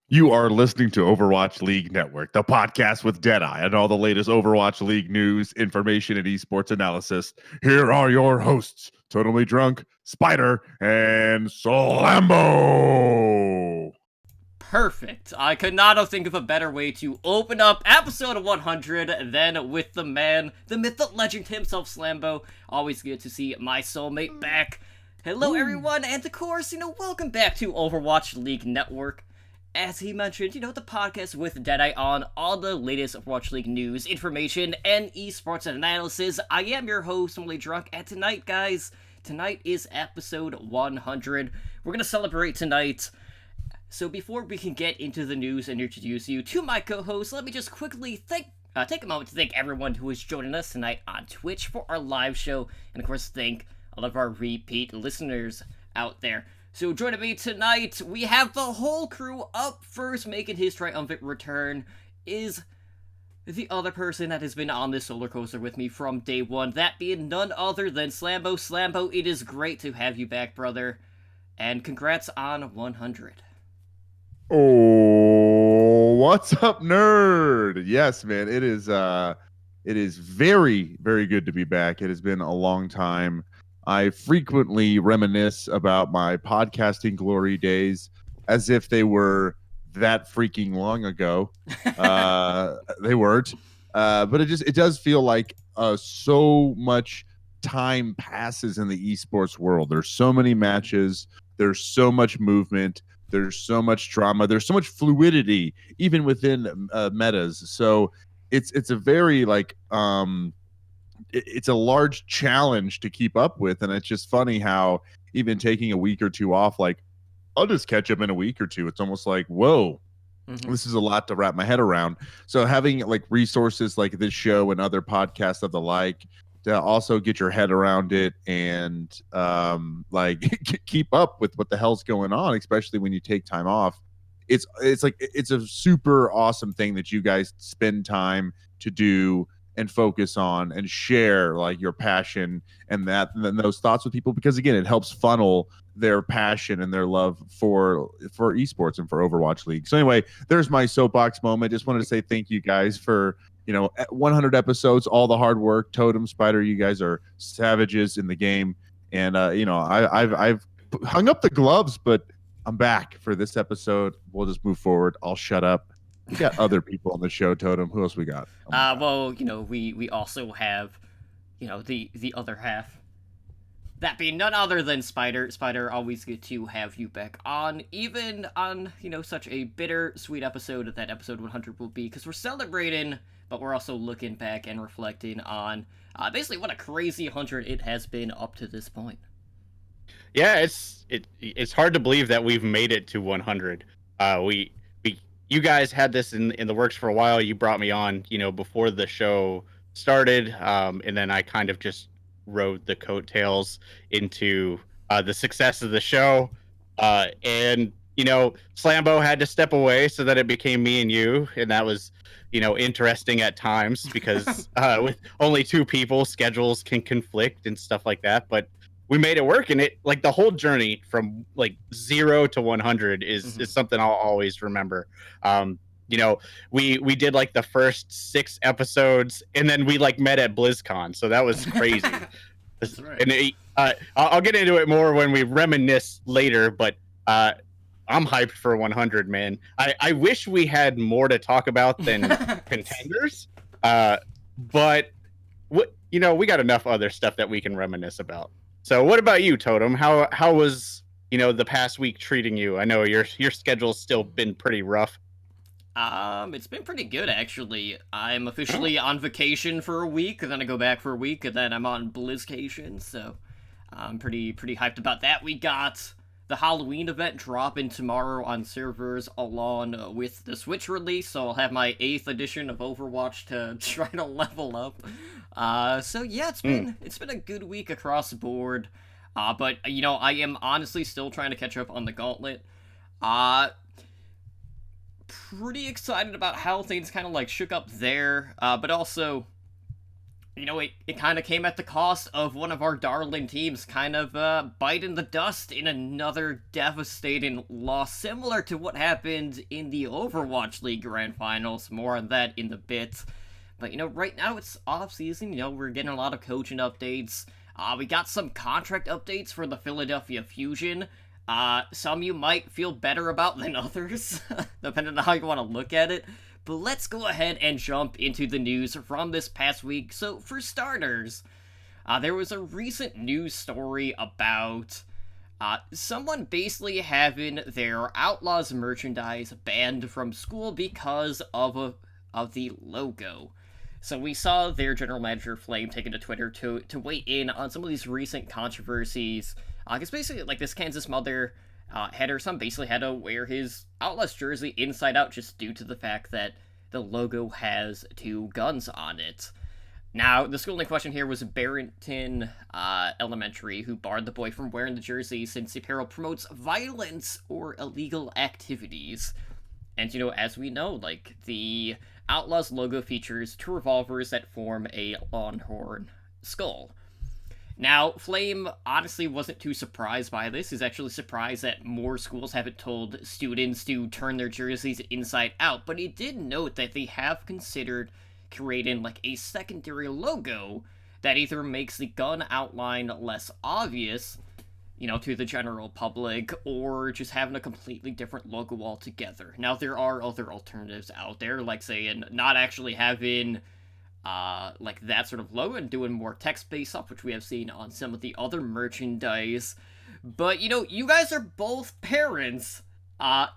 You are listening to Overwatch League Network, the podcast with Deadeye and all the latest Overwatch League news, information, and esports analysis. Here are your hosts, Totally Drunk, Spider, and Slambo. Perfect. I could not have think of a better way to open up episode 100 than with the man, the myth, the legend himself, Slambo. Always good to see my soulmate back. Hello, everyone, and of course, welcome back to Overwatch League Network. As he mentioned, the podcast with Deadeye on all the latest Overwatch League news, information, and esports analysis. I am your host, Totally Drunk, and tonight, guys, tonight is episode 100. We're gonna celebrate tonight. So before we can get into the news and introduce you to my co-host, let me just quickly take a moment to thank everyone who is joining us tonight on Twitch for our live show, and of course thank all of our repeat listeners out there. So joining me tonight, we have the whole crew. Up first, making his triumphant return is the other person that has been on this roller coaster with me from day one, that being none other than Slambo. Slambo, it is great to have you back, brother, and congrats on 100. Oh, what's up, nerd? Yes, man, it is very, very good to be back. It has been a long time. I frequently reminisce about my podcasting glory days as if they were that freaking long ago. They weren't. But it does feel like so much time passes in the esports world. There's so many matches, there's so much movement, there's so much drama, there's so much fluidity even within metas. So it's a very it's a large challenge to keep up with, and it's just funny how even taking a week or two off, like I'll just catch up in a week or two. It's almost like, whoa, this is a lot to wrap my head around. So having like resources like this show and other podcasts of the like to also get your head around it and keep up with what the hell's going on, especially when you take time off. It's a super awesome thing that you guys spend time to do and focus on and share like your passion and those thoughts with people, because again, it helps funnel their passion and their love for esports and for Overwatch League. So anyway, there's my soapbox moment. Just wanted to say thank you guys for 100 episodes, all the hard work. Totem, Spider, you guys are savages in the game, and I've hung up the gloves, but I'm back for this episode. We'll just move forward. I'll shut up. We got other people on the show, Totem. Who else we got? Well, we also have, the other half. That being none other than Spider. Spider, always good to have you back on, even on, such a bittersweet episode that episode 100 will be, because we're celebrating, but we're also looking back and reflecting on basically what a crazy 100 it has been up to this point. Yeah, it's hard to believe that we've made it to 100. You guys had this in the works for a while. You brought me on, before the show started, and then I kind of just rode the coattails into the success of the show. And Slambo had to step away so that it became me and you, and that was interesting at times because with only two people, schedules can conflict and stuff like that. But we made it work, and it like the whole journey from like 0 to 100 is something I'll always remember. We did like the first 6 episodes, and then we like met at BlizzCon, so that was crazy. That's right. And I'll get into it more when we reminisce later, but I'm hyped for 100, man. I wish we had more to talk about than contenders, but we got enough other stuff that we can reminisce about. So what about you, Totem? How was the past week treating you? I know your schedule's still been pretty rough. It's been pretty good, actually. I'm officially on vacation for a week, and then I go back for a week, and then I'm on Blizzcation, so I'm pretty hyped about that. We got the Halloween event dropping tomorrow on servers along with the Switch release, so I'll have my 8th edition of Overwatch to try to level up. So yeah, it's been a good week across the board. But I am honestly still trying to catch up on the Gauntlet. Pretty excited about how things kind of like shook up there, but also it kind of came at the cost of one of our darling teams kind of biting the dust in another devastating loss, similar to what happened in the Overwatch League Grand Finals. More on that in a bit. But, right now it's off-season. We're getting a lot of coaching updates. We got some contract updates for the Philadelphia Fusion. Some you might feel better about than others, depending on how you want to look at it. But let's go ahead and jump into the news from this past week. So, for starters, there was a recent news story about someone basically having their Outlaws merchandise banned from school because of the logo. So we saw their general manager Flame taking to Twitter to weigh in on some of these recent controversies. Because basically, like, this Kansas mother header son basically had to wear his Outlaws jersey inside out just due to the fact that the logo has two guns on it. Now, the school in question here was Barrington Elementary, who barred the boy from wearing the jersey since the apparel promotes violence or illegal activities. And, as we know, like, the Outlaws logo features two revolvers that form a longhorn skull. Now, Flame honestly wasn't too surprised by this. He's actually surprised that more schools haven't told students to turn their jerseys inside out, but he did note that they have considered creating, like, a secondary logo that either makes the gun outline less obvious, to the general public, or just having a completely different logo altogether. Now, there are other alternatives out there, like saying not actually having like that sort of logo and doing more text-based stuff, which we have seen on some of the other merchandise. But, you guys are both parents,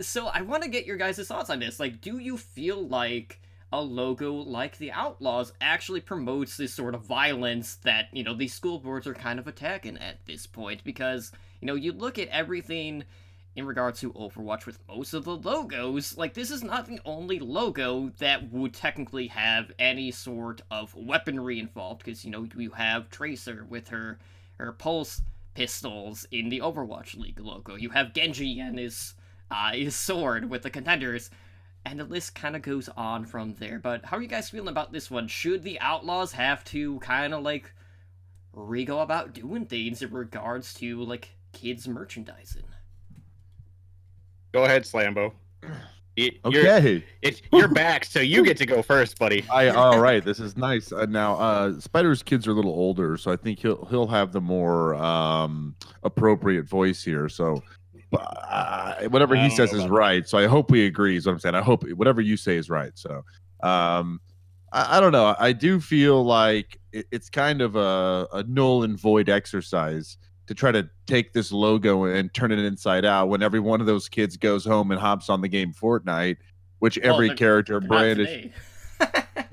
so I want to get your guys' thoughts on this. Like, do you feel like a logo like the Outlaws actually promotes this sort of violence that, these school boards are kind of attacking at this point? Because, you look at everything in regards to Overwatch with most of the logos, like, this is not the only logo that would technically have any sort of weaponry involved, because, you have Tracer with her pulse pistols in the Overwatch League logo. You have Genji and his sword with the contenders. And the list kind of goes on from there. But how are you guys feeling about this one? Should the Outlaws have to kind of, like, re-go about doing things in regards to, like, kids merchandising? Go ahead, Slambo. Okay. You're back, so you get to go first, buddy. All right, this is nice. Now, Spider's kids are a little older, so I think he'll have the more appropriate voice here. So whatever he says is right. So I hope we agree. Is what I'm saying. I hope whatever you say is right. So I don't know. I do feel like it's kind of a null and void exercise to try to take this logo and turn it inside out when every one of those kids goes home and hops on the game Fortnite, which every character brand is.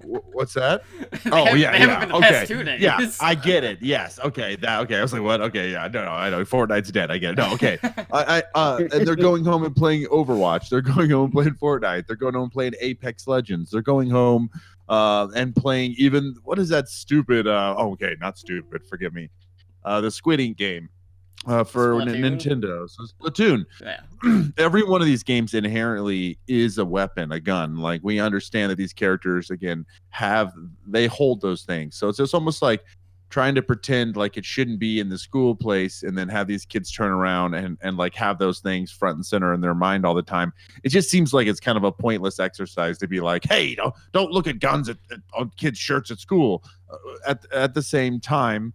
What's that? Oh, yeah. Okay. Yeah, I get it. Yes. Okay. Okay. I was like, what? Okay. Yeah. No. I know. Fortnite's dead. I get it. No. Okay. And they're going home and playing Overwatch. They're going home and playing Fortnite. They're going home and playing Apex Legends. They're going home and playing even what is that stupid? Okay, not stupid. Forgive me. The Squid Ink game. For Nintendo. So Splatoon. Yeah. Every one of these games inherently is a weapon, a gun. Like, we understand that these characters, again, they hold those things. So it's just almost like trying to pretend like it shouldn't be in the school place and then have these kids turn around and like have those things front and center in their mind all the time. It just seems like it's kind of a pointless exercise to be like, hey, don't look at guns on kids' shirts at school. At the same time,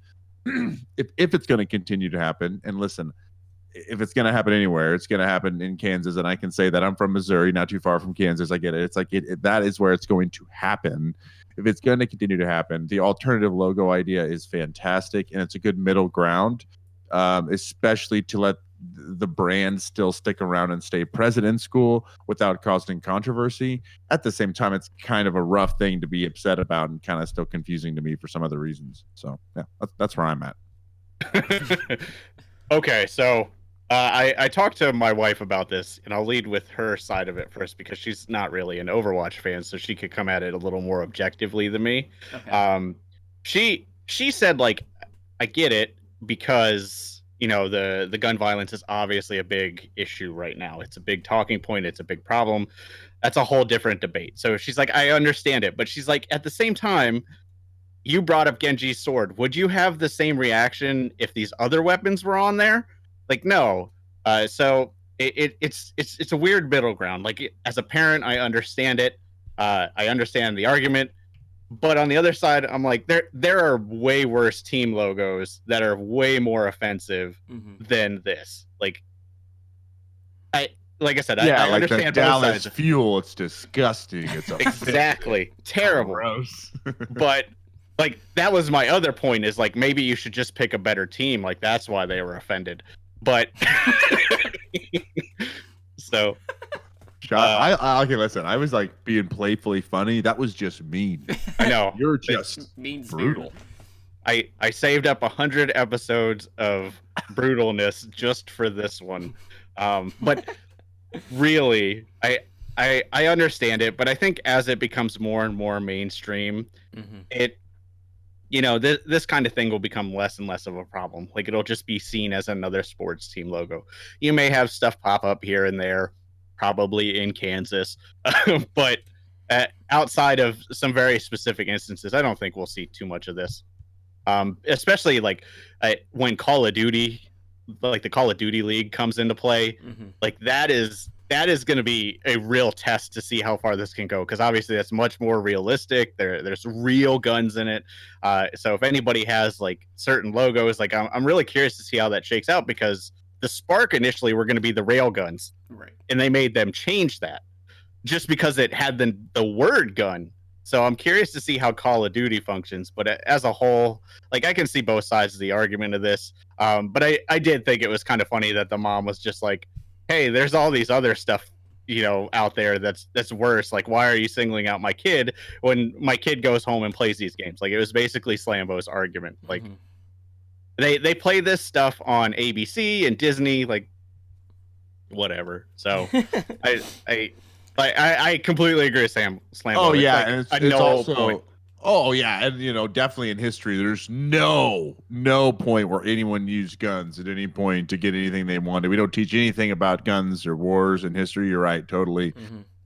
if it's going to continue to happen, and listen, if it's going to happen anywhere, it's going to happen in Kansas, and I can say that I'm from Missouri, not too far from Kansas. I get it. It's like that is where it's going to happen. If it's going to continue to happen, the alternative logo idea is fantastic, and it's a good middle ground, especially to let the brand still stick around and stay present in school without causing controversy. At the same time, it's kind of a rough thing to be upset about and kind of still confusing to me for some other reasons. So yeah, that's where I'm at. Okay, so I talked to my wife about this, and I'll lead with her side of it first because she's not really an Overwatch fan, so she could come at it a little more objectively than me. Okay. She said, like, I get it because the gun violence is obviously a big issue right now. It's a big talking point. It's a big problem. That's a whole different debate. So she's like, I understand it, but she's like, at the same time, you brought up Genji's sword. Would you have the same reaction if these other weapons were on there? Like, no. So it's a weird middle ground. Like, as a parent, I understand it. I understand the argument. But on the other side, I'm like, there are way worse team logos that are way more offensive than this. Like I said, Yeah, I like the understand both Dallas sides. Fuel. It's disgusting. It's Exactly terrible. gross. But like that was my other point is like maybe you should just pick a better team. Like that's why they were offended. But so Okay, listen. I was like being playfully funny. That was just mean. I know You're just mean brutal. I saved up 100 episodes of brutalness just for this one. But really, I understand it, but I think as it becomes more and more mainstream, it this kind of thing will become less and less of a problem. Like it'll just be seen as another sports team logo. You may have stuff pop up here and there, probably in Kansas, but outside of some very specific instances, I don't think we'll see too much of this. Especially like when Call of Duty, like the Call of Duty League comes into play, like that is going to be a real test to see how far this can go because obviously that's much more realistic. There's real guns in it, so if anybody has like certain logos, like I'm really curious to see how that shakes out because the Spark initially were going to be the rail guns, right? And they made them change that just because it had the word gun. So I'm curious to see how Call of Duty functions, but as a whole, like I can see both sides of the argument of this. But I did think it was kind of funny that the mom was just like, "Hey, there's all these other stuff, out there that's worse. Like, why are you singling out my kid when my kid goes home and plays these games?" Like, it was basically Slambo's argument. Like, they play this stuff on ABC and Disney, like, whatever. So, I completely agree with Slambo. Oh yeah, like and it's also point. oh yeah, and definitely in history, there's no point where anyone used guns at any point to get anything they wanted. We don't teach anything about guns or wars in history. You're right, totally.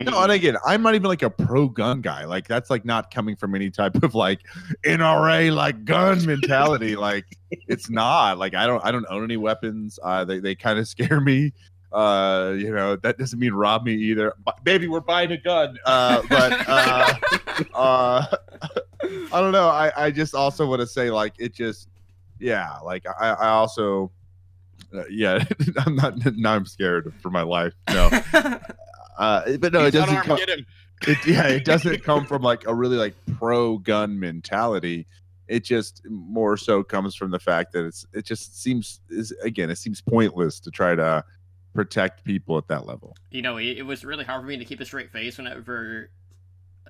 No, and again, I'm not even like a pro gun guy. Like that's like not coming from any type of like NRA like gun mentality. Like it's not. Like I don't own any weapons. They kind of scare me. That doesn't mean rob me either. Baby, we're buying a gun. I don't know. I just also want to say like it just like I also I'm not now I'm scared for my life. No. But no, it doesn't come. It doesn't come from like a really like pro gun mentality. It just more so comes from the fact that it seems pointless to try to protect people at that level. It was really hard for me to keep a straight face whenever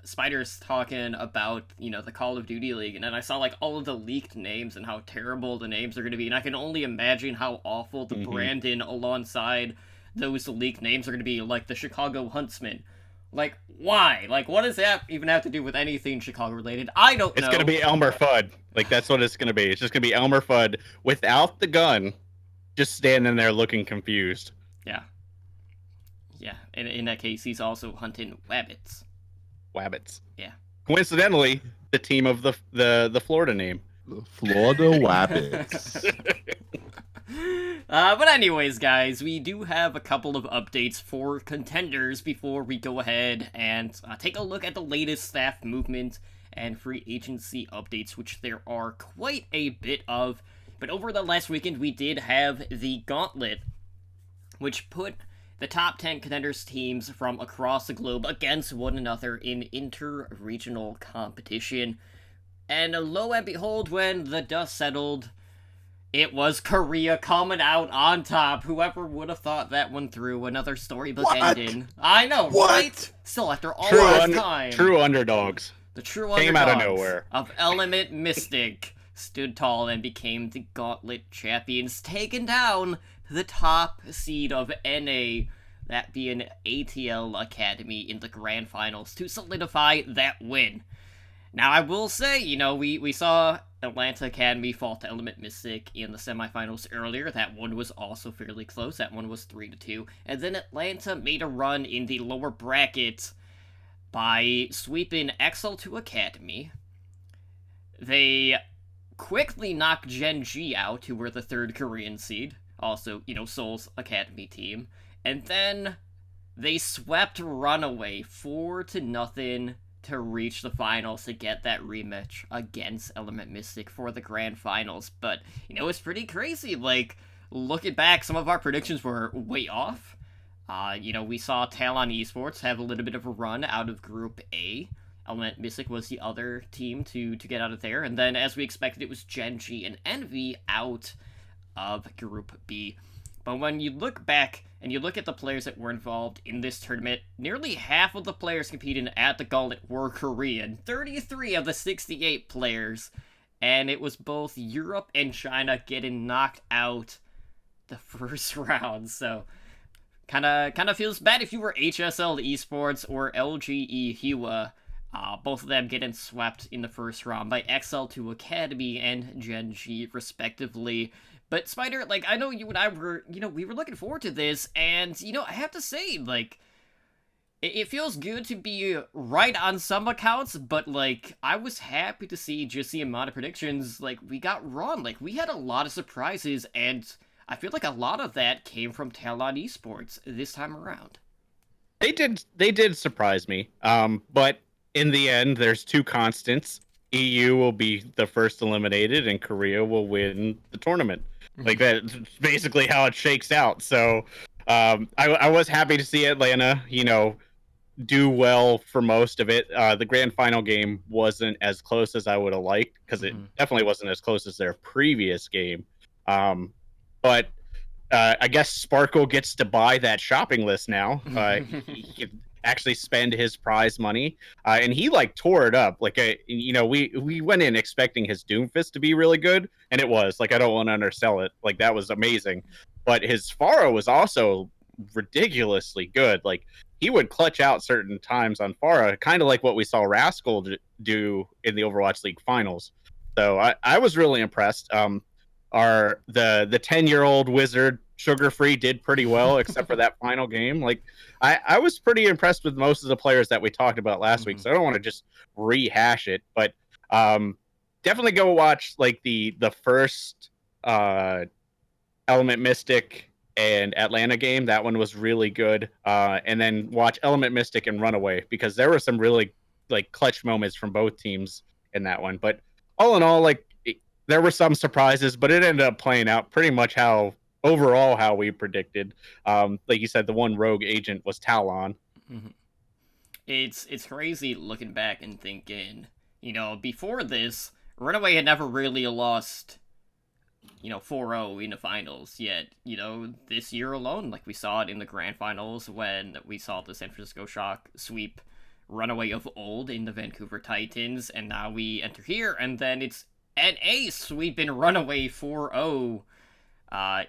Spider's talking about the Call of Duty League, and then I saw like all of the leaked names and how terrible the names are going to be, and I can only imagine how awful the branding alongside those leaked names are going to be, like the Chicago Huntsman. Like, why? Like, what does that even have to do with anything Chicago related? I don't know. It's going to be Elmer Fudd. Like, that's what it's going to be. It's just going to be Elmer Fudd without the gun, just standing there looking confused. Yeah. Yeah, and in that case, he's also hunting wabbits. Wabbits. Yeah. Coincidentally, the team of the Florida name. The Florida Wabbits. But anyways, guys, we do have a couple of updates for contenders before we go ahead and take a look at the latest staff movement and free agency updates, which there are quite a bit of. But over the last weekend, we did have the Gauntlet, which put the top 10 contenders teams from across the globe against one another in inter-regional competition. And lo and behold, when the dust settled, it was Korea coming out on top. Whoever would have thought that one through. Another storybook ending. I know, right? Still, after all this time. True underdogs. The true came underdogs out of nowhere. Of Element Mystic stood tall and became the Gauntlet champions, taking down the top seed of NA, that being ATL Academy, in the grand finals to solidify that win. Now, I will say, we saw Atlanta Academy fall to Element Mystic in the semifinals earlier. That one was also fairly close. That one was 3-2. And then Atlanta made a run in the lower bracket by sweeping XL2 Academy, they quickly knocked Gen G out, who were the 3rd Korean seed, also, Seoul's academy team, and then they swept Runaway 4-0 to reach the finals to get that rematch against Element Mystic for the grand finals. But, it's pretty crazy. Like, looking back, some of our predictions were way off. We saw Talon Esports have a little bit of a run out of Group A. Element Mystic was the other team to get out of there. And then, as we expected, it was Gen G and Envy out of Group B. But when you look back and you look at the players that were involved in this tournament, nearly half of the players competing at the Gauntlet were Korean. 33 of the 68 players. And it was both Europe and China getting knocked out the first round. So kind of feels bad if you were HSL Esports or LGE Hua. Both of them getting swept in the first round by XL2 Academy and Gen G, respectively. But Spider, like, I know you and I were, we were looking forward to this, and, I have to say, like, it feels good to be right on some accounts, but, like, I was happy to see just the amount of predictions, like, we got wrong. Like, we had a lot of surprises, and I feel like a lot of that came from Talon Esports this time around. They did surprise me, but in the end, there's 2 constants. EU will be the first eliminated, and Korea will win the tournament. Like, that's basically how it shakes out. So, I was happy to see Atlanta, do well for most of it. The grand final game wasn't as close as I would have liked, because it definitely wasn't as close as their previous game. But I guess Sparkle gets to buy that shopping list now. He can actually spend his prize money, and he tore it up. Like, we went in expecting his Doomfist to be really good, and it was. Like, I don't want to undersell it. Like, that was amazing, but his Pharah was also ridiculously good. Like, he would clutch out certain times on Pharah, kind of like what we saw Rascal do in the Overwatch League finals. So I was really impressed. The 10-year-old wizard Sugar Free did pretty well, except for that final game. Like, I was pretty impressed with most of the players that we talked about last week, so I don't want to just rehash it, but definitely go watch the first Element Mystic and Atlanta game. That one was really good. And then watch Element Mystic and Runaway, because there were some really clutch moments from both teams in that one. But all in all, there were some surprises, but it ended up playing out pretty much overall how we predicted. Like you said, the one rogue agent was Talon. It's crazy looking back and thinking, before this, Runaway had never really lost, 4-0 in the finals, yet, this year alone, like we saw it in the grand finals when we saw the San Francisco Shock sweep Runaway of old in the Vancouver Titans, and now we enter here, and then it's NA sweeping Runaway 4-0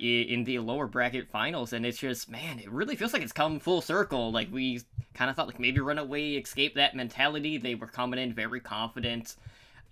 in the lower bracket finals, and it's just, man, it really feels like it's come full circle. Like, we kind of thought, maybe Runaway escaped that mentality. They were coming in very confident,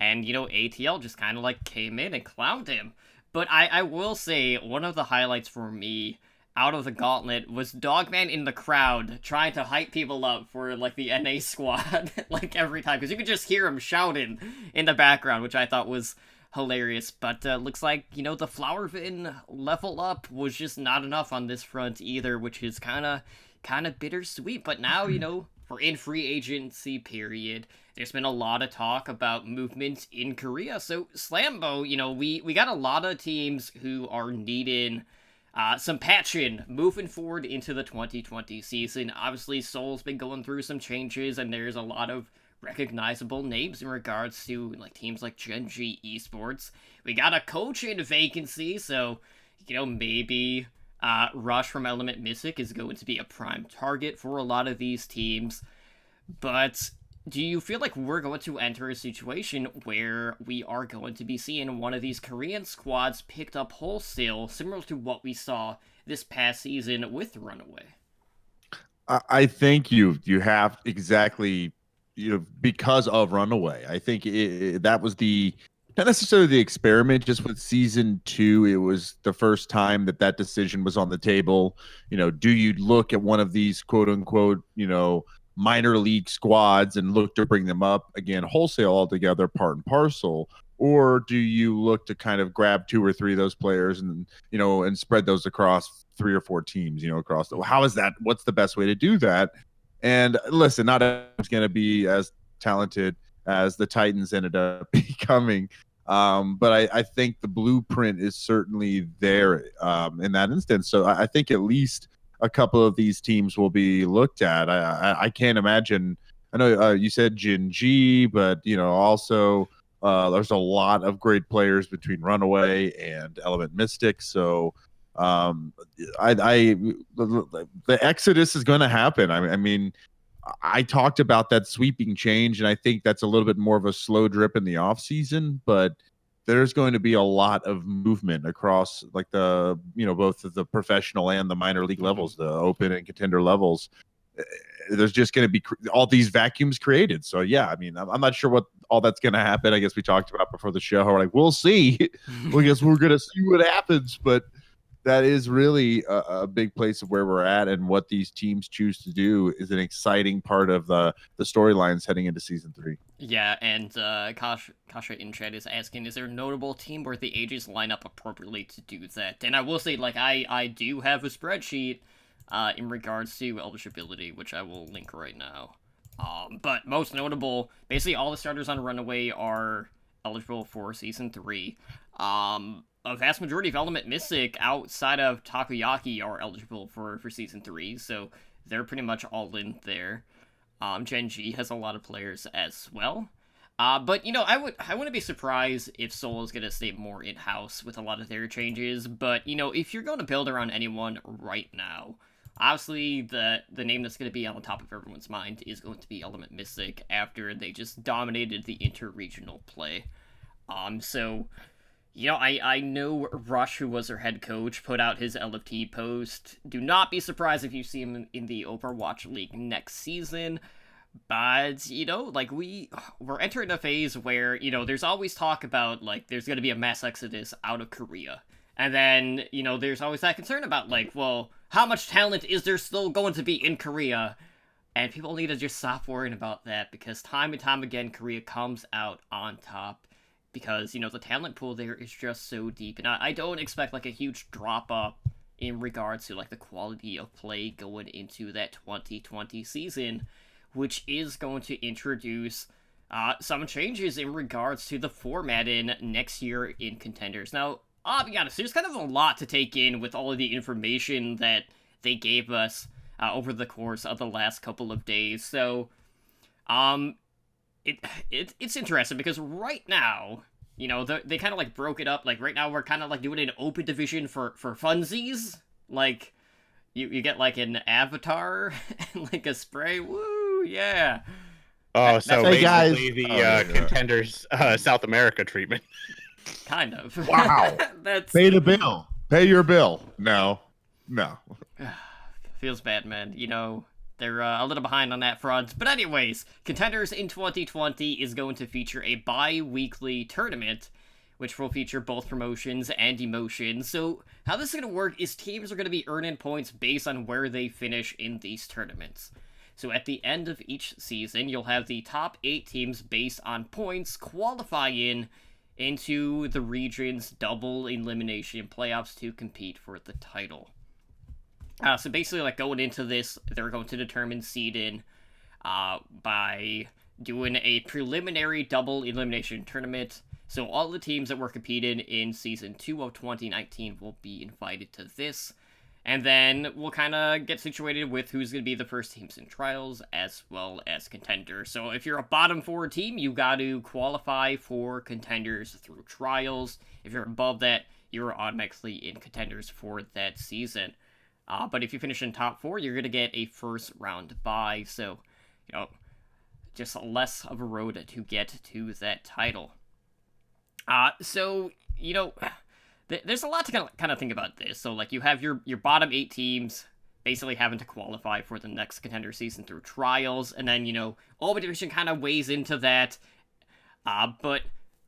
and, ATL just kind of, came in and clowned him. But I will say, one of the highlights for me out of the gauntlet was Dogman in the crowd trying to hype people up for, the NA squad, every time, because you could just hear him shouting in the background, which I thought was hilarious. But looks like, the Flowervin level up was just not enough on this front either, which is kind of bittersweet. But now, we're in free agency period. There's been a lot of talk about movement in Korea. So Slambo, we got a lot of teams who are needing some patching moving forward into the 2020 season. Obviously, Seoul's been going through some changes, and there's a lot of recognizable names in regards to teams like Gen G Esports. We got a coaching vacancy, so maybe Rush from Element Mystic is going to be a prime target for a lot of these teams. But do you feel like we're going to enter a situation where we are going to be seeing one of these Korean squads picked up wholesale, similar to what we saw this past season with Runaway? I think you have exactly, because of Runaway. I think that was not necessarily the experiment. Just with season 2, it was the first time that decision was on the table. Do you look at one of these quote unquote, minor league squads and look to bring them up again wholesale altogether, part and parcel, or do you look to kind of grab 2 or 3 of those players and and spread those across 3 or 4 teams, across how is that? What's the best way to do that? And listen, not everyone's going to be as talented as the Titans ended up becoming. But I think the blueprint is certainly there in that instance. So I think at least a couple of these teams will be looked at. I can't imagine. I know you said Jin G, but also there's a lot of great players between Runaway and Element Mystic. So the exodus is going to happen. I mean, I talked about that sweeping change, and I think that's a little bit more of a slow drip in the off season, but there's going to be a lot of movement across like the both the professional and the minor league levels, the open and contender levels. There's just going to be all these vacuums created. So yeah, I mean, I'm not sure what all that's going to happen. I guess we talked about before the show. We're like, we'll see. I guess we're going to see what happens, but that is really a big place of where we're at, and what these teams choose to do is an exciting part of the storylines heading into season 3. Yeah, and Kasha in chat is asking, is there a notable team where the ages line up appropriately to do that? And I will say, like, I do have a spreadsheet in regards to eligibility, which I will link right now. But most notable, basically all the starters on Runaway are eligible for season 3. A vast majority of Element Mystic outside of Takoyaki are eligible for season 3, so they're pretty much all in there. Gen G has a lot of players as well. But I wouldn't be surprised if Seoul is gonna stay more in-house with a lot of their changes. But if you're going to build around anyone right now, obviously the name that's gonna be on the top of everyone's mind is going to be Element Mystic after they just dominated the inter-regional play. So I know Rush, who was their head coach, put out his LFT post. Do not be surprised if you see him in the Overwatch League next season. But, like, we're entering a phase where, there's always talk about, like, there's going to be a mass exodus out of Korea. And then, there's always that concern about, like, well, how much talent is there still going to be in Korea? And people need to just stop worrying about that, because time and time again, Korea comes out on top. Because, the talent pool there is just so deep. And I don't expect, like, a huge drop-off in regards to, like, the quality of play going into that 2020 season, which is going to introduce some changes in regards to the format in next year in Contenders. Now, I'll be honest, there's kind of a lot to take in with all of the information that they gave us over the course of the last couple of days. So, it's interesting because right now, they kind of like broke it up. Like right now, we're kind of like doing an open division for funsies. Like you get like an avatar and like a spray. Woo, yeah. Oh, so Hey, guys. basically the Contenders South America treatment. Kind of. Wow. That's Pay the bill. Pay your bill. No. feels bad, man. They're a little behind on that front. But anyways, Contenders in 2020 is going to feature a bi-weekly tournament, which will feature both promotions and emotions. So how this is going to work is teams are going to be earning points based on where they finish in these tournaments. So at the end of each season, you'll have the top 8 teams based on points qualifying into the region's double elimination playoffs to compete for the title. So basically, like, going into this, they're going to determine seeding by doing a preliminary double elimination tournament. So all the teams that were competing in Season 2 of 2019 will be invited to this. And then we'll kind of get situated with who's going to be the first teams in trials, as well as contenders. So if you're a bottom 4 team, you got to qualify for contenders through trials. If you're above that, you're automatically in contenders for that season. But if you finish in top 4, you're going to get a first round bye. So, just less of a road to get to that title. So, there's a lot to kind of think about this. So, like, you have your bottom 8 teams basically having to qualify for the next contender season through trials. And then, Open Division kind of weighs into that. But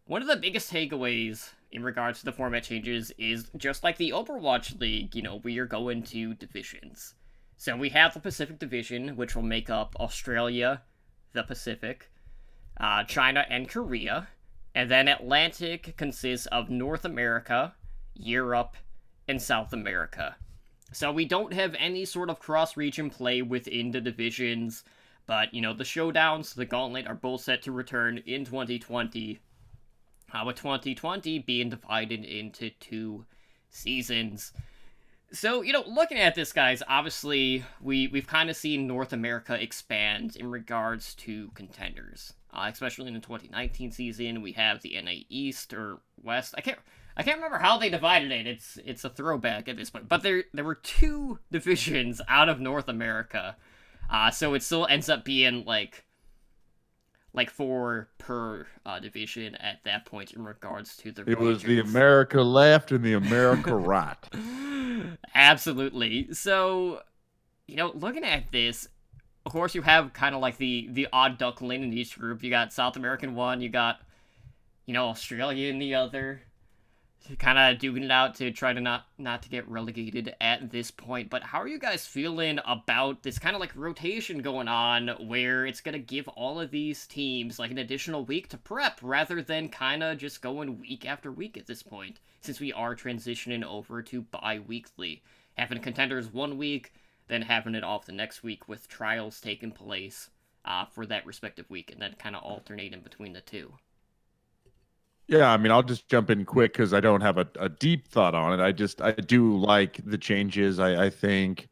one of the biggest takeaways in regards to the format changes is just like the Overwatch League, we are going to divisions. So we have the Pacific Division, which will make up Australia, the Pacific, China, and Korea. And then Atlantic consists of North America, Europe, and South America. So we don't have any sort of cross-region play within the divisions, but, the showdowns, the gauntlet, are both set to return in 2020, with 2020 being divided into 2 seasons. So, looking at this, guys, obviously, we've kind of seen North America expand in regards to contenders. Especially in the 2019 season, we have the NA East or West. I can't remember how they divided it. It's a throwback at this point. But there were 2 divisions out of North America. So it still ends up being like 4 per division at that point in regards to the regions. It was the America left and the America right. Absolutely. So, looking at this, of course, you have kind of like the odd duckling in each group. You got South American one, you got, Australia in the other. Kind of duking it out to try to not to get relegated at this point. But how are you guys feeling about this kind of like rotation going on where it's going to give all of these teams like an additional week to prep rather than kind of just going week after week at this point, since we are transitioning over to bi-weekly, having contenders 1 week, then having it off the next week with trials taking place for that respective week, and then kind of alternating between the 2. Yeah, I mean, I'll just jump in quick because I don't have a deep thought on it. I do like the changes. I think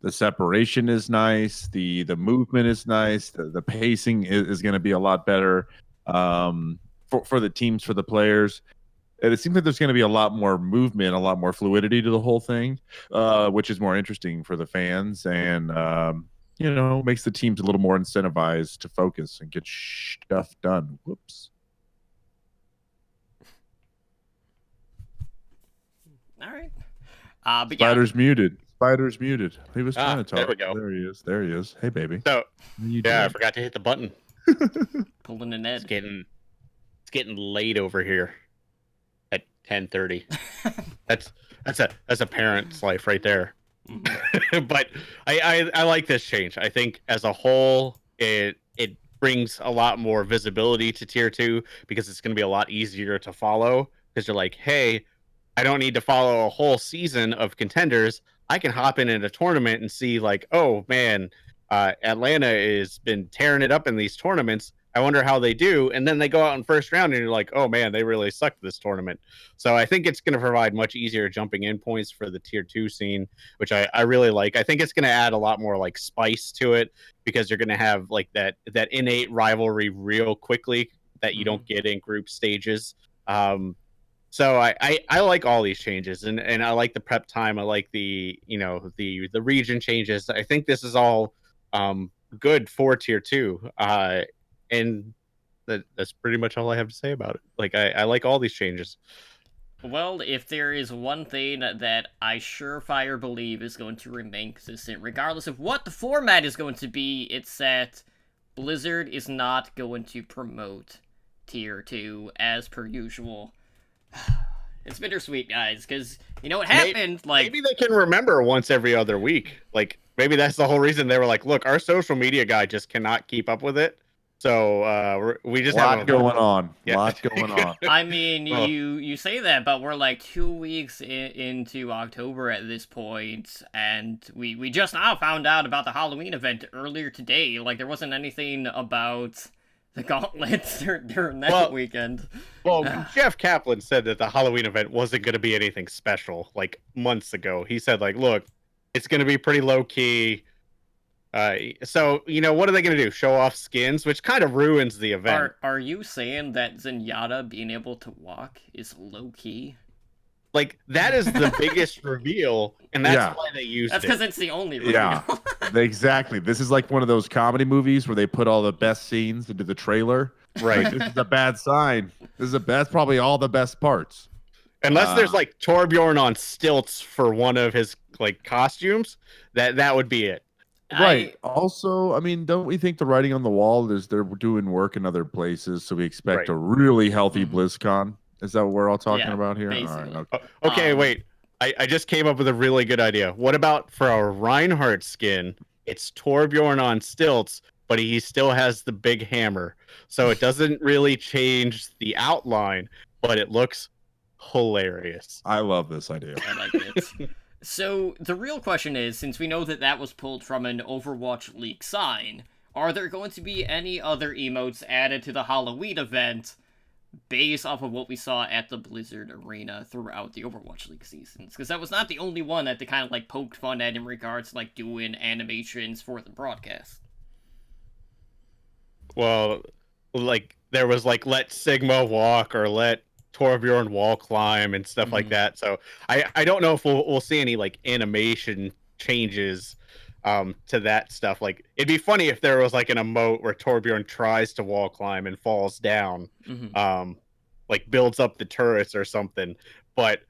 the separation is nice. The movement is nice. The pacing is going to be a lot better for the teams, for the players. And it seems like there's going to be a lot more movement, a lot more fluidity to the whole thing, which is more interesting for the fans and, makes the teams a little more incentivized to focus and get stuff done. Whoops. All right. But Spider's muted. Spider's muted. He was trying to talk. There we go. There he is. There he is. Hey, baby. So, I forgot to hit the button. Pulling an Ed. It's getting late over here at 10:30. that's a parent's life right there. Mm-hmm. But I like this change. I think as a whole, it brings a lot more visibility to tier 2 because it's going to be a lot easier to follow because you're like, hey, I don't need to follow a whole season of contenders. I can hop in a tournament and see like, oh man, Atlanta has been tearing it up in these tournaments. I wonder how they do. And then they go out in first round and you're like, oh man, they really sucked this tournament. So I think it's going to provide much easier jumping in points for the tier 2 scene, which I really like. I think it's going to add a lot more like spice to it because you're going to have like that innate rivalry real quickly that you don't get in group stages. So I like all these changes and I like the prep time. I like the region changes. I think this is all good for tier 2. And that's pretty much all I have to say about it. Like I like all these changes. Well, if there is one thing that I surefire believe is going to remain consistent, regardless of what the format is going to be, it's that Blizzard is not going to promote tier 2 as per usual. It's bittersweet, guys, because what happened. Maybe they can remember once every other week. Like maybe that's the whole reason they were like, "Look, our social media guy just cannot keep up with it." So we just have a lot going on. Yeah. Lot going on. I mean, you say that, but we're like 2 weeks into October at this point, and we just now found out about the Halloween event earlier today. Like there wasn't anything about the gauntlets during that weekend. Well, Jeff Kaplan said that the Halloween event wasn't going to be anything special, like months ago. He said, like, look, it's going to be pretty low key. So, what are they going to do? Show off skins, which kind of ruins the event. Are you saying that Zenyatta being able to walk is low key? Like, that is the biggest reveal, and that's why they used it. That's because it's the only reveal. Yeah, exactly. This is like one of those comedy movies where they put all the best scenes into the trailer. Right. Like, this is a bad sign. That's probably all the best parts. Unless there's like Torbjorn on stilts for one of his like costumes, that would be it. Right. Also, I mean, don't we think the writing on the wall is they're doing work in other places, so we expect a really healthy BlizzCon? Is that what we're all talking about here? Basically. All right, okay, wait. I just came up with a really good idea. What about for a Reinhardt skin? It's Torbjorn on stilts, but he still has the big hammer. So it doesn't really change the outline, but it looks hilarious. I love this idea. I like it. So the real question is, since we know that that was pulled from an Overwatch League sign, are there going to be any other emotes added to the Halloween event based off of what we saw at the Blizzard Arena throughout the Overwatch League seasons? Because that was not the only one that they kind of like poked fun at in regards to like doing animations for the broadcast. Well, like there was like let Sigma walk or let Torbjorn wall climb and stuff like that. So I don't know if we'll see any like animation changes to that stuff. Like it'd be funny if there was like an emote where Torbjorn tries to wall climb and falls down, like builds up the turrets or something. But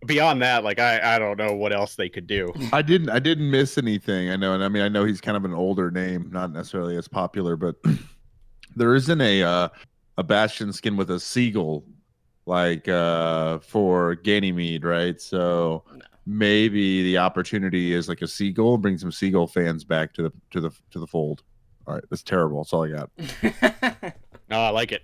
beyond that, like I don't know what else they could do. I didn't miss anything. I know, and I mean I know he's kind of an older name, not necessarily as popular, but there isn't a Bastion skin with a seagull like for Ganymede, right? So maybe the opportunity is like a seagull, bring some seagull fans back to the fold. All right, that's terrible. That's all I got. No, I like it.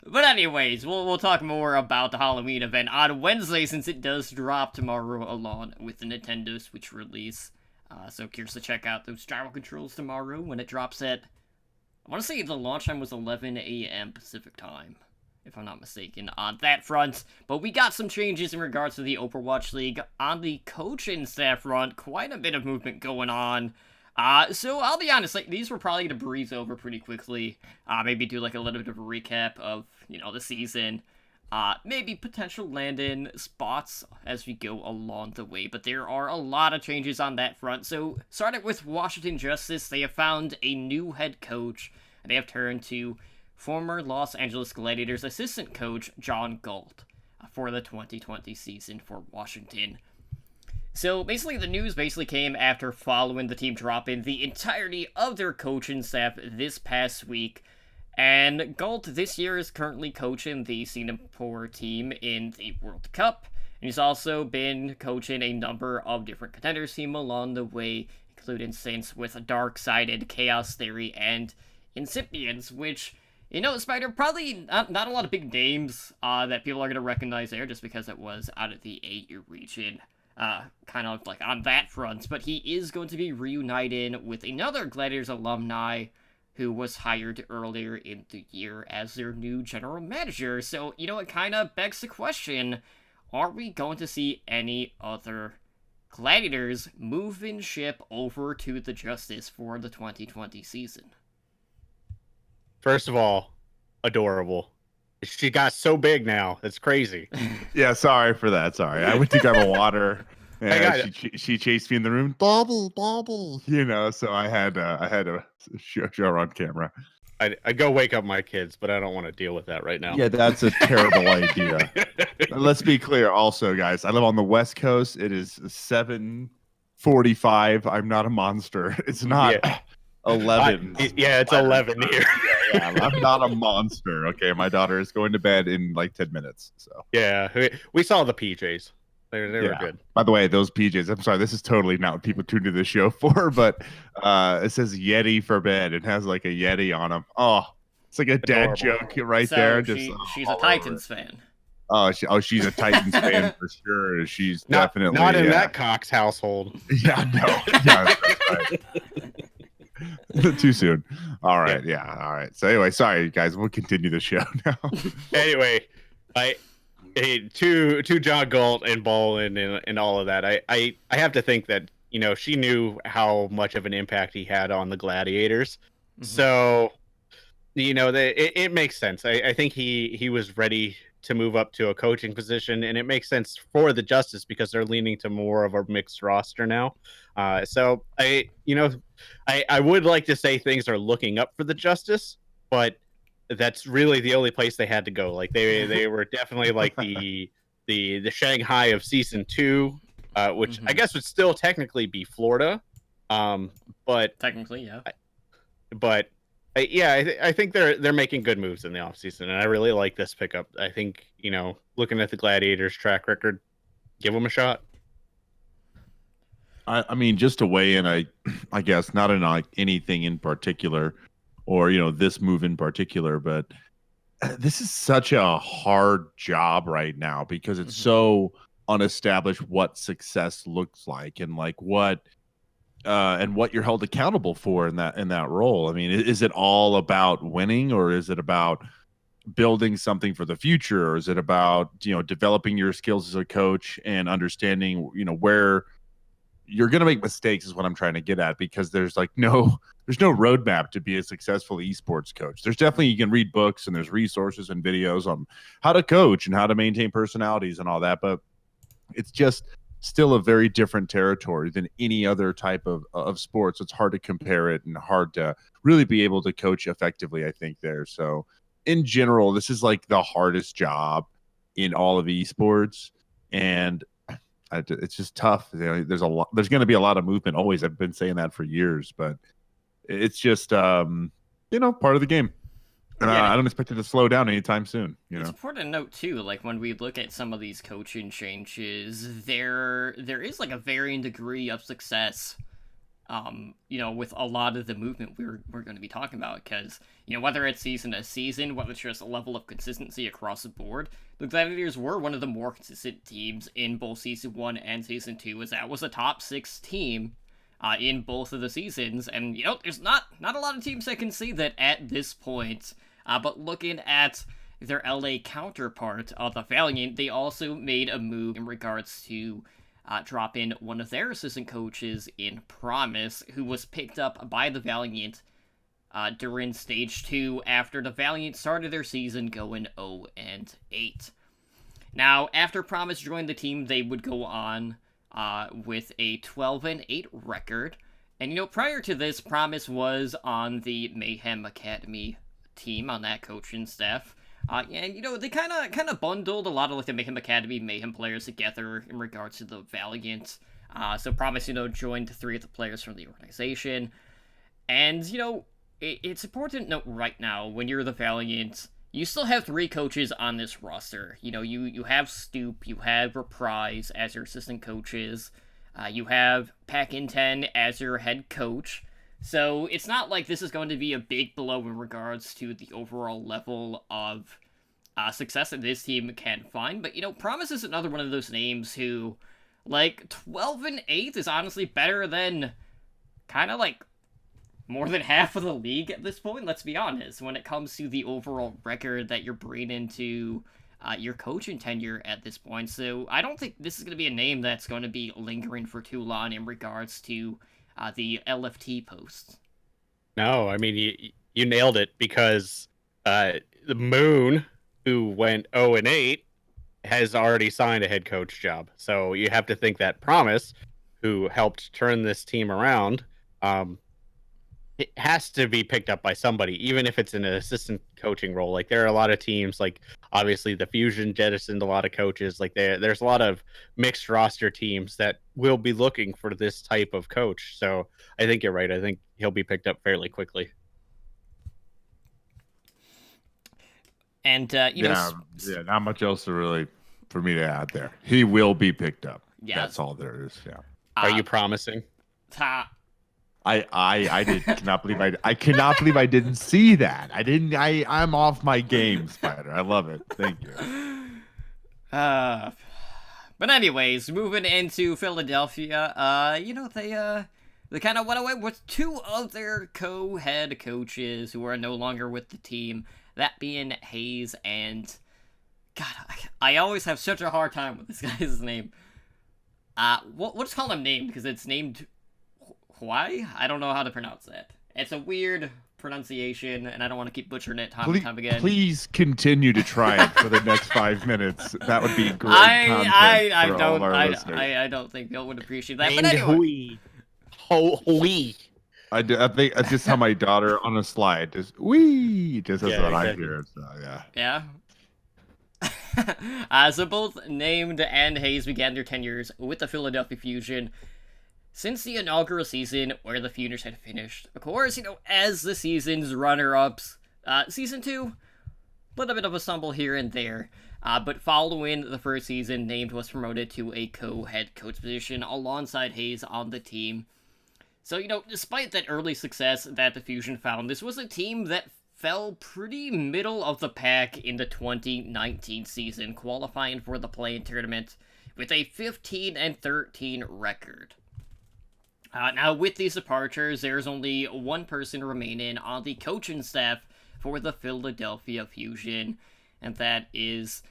But anyways, we'll talk more about the Halloween event on Wednesday, since it does drop tomorrow along with the Nintendo Switch release. So curious to check out those gyro controls tomorrow when it drops at, I want to say the launch time was 11 a.m. Pacific time, if I'm not mistaken, on that front. But we got some changes in regards to the Overwatch League. On the coaching staff front, quite a bit of movement going on. So I'll be honest, like, these were probably going to breeze over pretty quickly. Maybe do like a little bit of a recap of, the season. Maybe potential land-in spots as we go along the way. But there are a lot of changes on that front. So starting with Washington Justice, they have found a new head coach. And they have turned to former Los Angeles Gladiators assistant coach John Galt for the 2020 season for Washington. So basically the news came after following the team dropping the entirety of their coaching staff this past week. And Galt this year is currently coaching the Singapore team in the World Cup. And he's also been coaching a number of different contenders team along the way, including Saints with Dark-Sided, Chaos Theory, and Incipients, which, Spider, probably not a lot of big names that people are going to recognize there, just because it was out of the AU region. Kind of like on that front, but he is going to be reuniting with another Gladiators alumni who was hired earlier in the year as their new general manager. So, it kind of begs the question, are we going to see any other Gladiators moving ship over to the Justice for the 2020 season? First of all, adorable. She got so big now. It's crazy. Yeah, sorry for that. Sorry. I went to grab a water. And she chased me in the room. Bobble, bobble. So I had to show her on camera. I'd go wake up my kids, but I don't want to deal with that right now. Yeah, that's a terrible idea. Let's be clear also, guys. I live on the West Coast. It is 7:45. I'm not a monster. It's not 11. It's 11 here. Yeah, I'm not a monster. Okay, my daughter is going to bed in like 10 minutes. So yeah, we saw the PJs. They were good. By the way, those PJs, I'm sorry, this is totally not what people tune to this show for, but it says Yeti for bed. It has like a Yeti on them. Oh, it's like a dad joke right there. She's a Titans fan. She's a Titans fan for sure. She's definitely not in that Cox household. Yeah, no. Yeah, that's right. Too soon. All right. Yeah. All right. So anyway, sorry guys. We'll continue the show now. Anyway, to John Galt and Ballin and all of that, I have to think that she knew how much of an impact he had on the Gladiators. Mm-hmm. So it makes sense. I think he was ready to move up to a coaching position, and it makes sense for the Justice because they're leaning to more of a mixed roster now. So I would like to say things are looking up for the Justice, but that's really the only place they had to go. Like they were definitely like the Shanghai of season 2, which I guess would still technically be Florida. But technically, yeah. I think they're making good moves in the offseason, and I really like this pickup. I think, looking at the Gladiators' track record, give them a shot. I mean, just to weigh in, I guess not in like anything in particular, or this move in particular, but this is such a hard job right now because it's Mhm. so unestablished what success looks like and like what you're held accountable for in that role. I mean, is it all about winning, or is it about building something for the future, or is it about developing your skills as a coach and understanding where you're going to make mistakes is what I'm trying to get at, because there's no roadmap to be a successful esports coach. There's definitely, you can read books and there's resources and videos on how to coach and how to maintain personalities and all that, but it's just still a very different territory than any other type of sports. It's hard to compare it and hard to really be able to coach effectively, I think, there. So in general, this is like the hardest job in all of esports. And it's just tough. There's going to be a lot of movement always. I've been saying that for years, but it's just part of the game. And Yeah, I don't expect it to slow down anytime soon. it's important to note too, like when we look at some of these coaching changes, there is like a varying degree of success. With a lot of the movement we're going to be talking about, because whether it's season to season, whether it's just a level of consistency across the board, the Gladiators were one of the more consistent teams in both season 1 and season 2, as that was a top 6 team in both of the seasons, and there's not a lot of teams that can say that at this point. But looking at their LA counterpart of the Valiant, they also made a move in regards to drop in one of their assistant coaches in Promise, who was picked up by the Valiant during Stage 2 after the Valiant started their season going 0-8. Now, after Promise joined the team, they would go on with a 12-8 record. And, prior to this, Promise was on the Mayhem Academy team on that coaching staff. And they kind of bundled a lot of like the Mayhem Academy Mayhem players together in regards to the Valiant. So Promise joined 3 of the players from the organization, and it's important to note right now, when you're the Valiant, you still have 3 coaches on this roster. You have Stoop, you have Reprise as your assistant coaches, you have Pack-In-10 as your head coach. So it's not like this is going to be a big blow in regards to the overall level of success that this team can find. But, Promise is another one of those names who, like, 12-8 is honestly better than kind of like more than half of the league at this point, let's be honest, when it comes to the overall record that you're bringing to your coaching tenure at this point. So I don't think this is going to be a name that's going to be lingering for too long in regards to the LFT posts. No, I mean, you nailed it, because the Moon, who went 0-8, has already signed a head coach job. So you have to think that Promise, who helped turn this team around, it has to be picked up by somebody, even if it's in an assistant coaching role. Like, there are a lot of teams, like obviously the Fusion jettisoned a lot of coaches. Like, there's a lot of mixed roster teams that will be looking for this type of coach. So I think you're right. I think he'll be picked up fairly quickly. And not much else to really for me to add there. He will be picked up. Yeah, that's all there is. Yeah. Are you promising? I cannot believe I cannot believe I didn't see that. I'm off my game, Spider. I love it. Thank you. But anyways, moving into Philadelphia, they kind of went away with 2 of their co-head coaches who are no longer with the team. That being Hayes and, God, I always have such a hard time with this guy's name. Let's call him named, because it's named Hawaii? I don't know how to pronounce that. It's a weird pronunciation, and I don't want to keep butchering it time and time again. Please continue to try it for the next 5 minutes. That would be great content I don't think Bill would appreciate that. But anyway. Hui. I think that's just how my daughter on a slide just wee. Just as what I hear. So yeah. So both Named and Hayes began their tenures with the Philadelphia Fusion since the inaugural season, where the Funions had finished. Of course, as the season's runner-ups, Season 2, a little bit of a stumble here and there. But following the first season, Named was promoted to a co-head coach position alongside Hayes on the team. So, despite that early success that the Fusion found, this was a team that fell pretty middle of the pack in the 2019 season, qualifying for the play-in tournament with a 15-13 record. Now, with these departures, there's only one person remaining on the coaching staff for the Philadelphia Fusion, and that is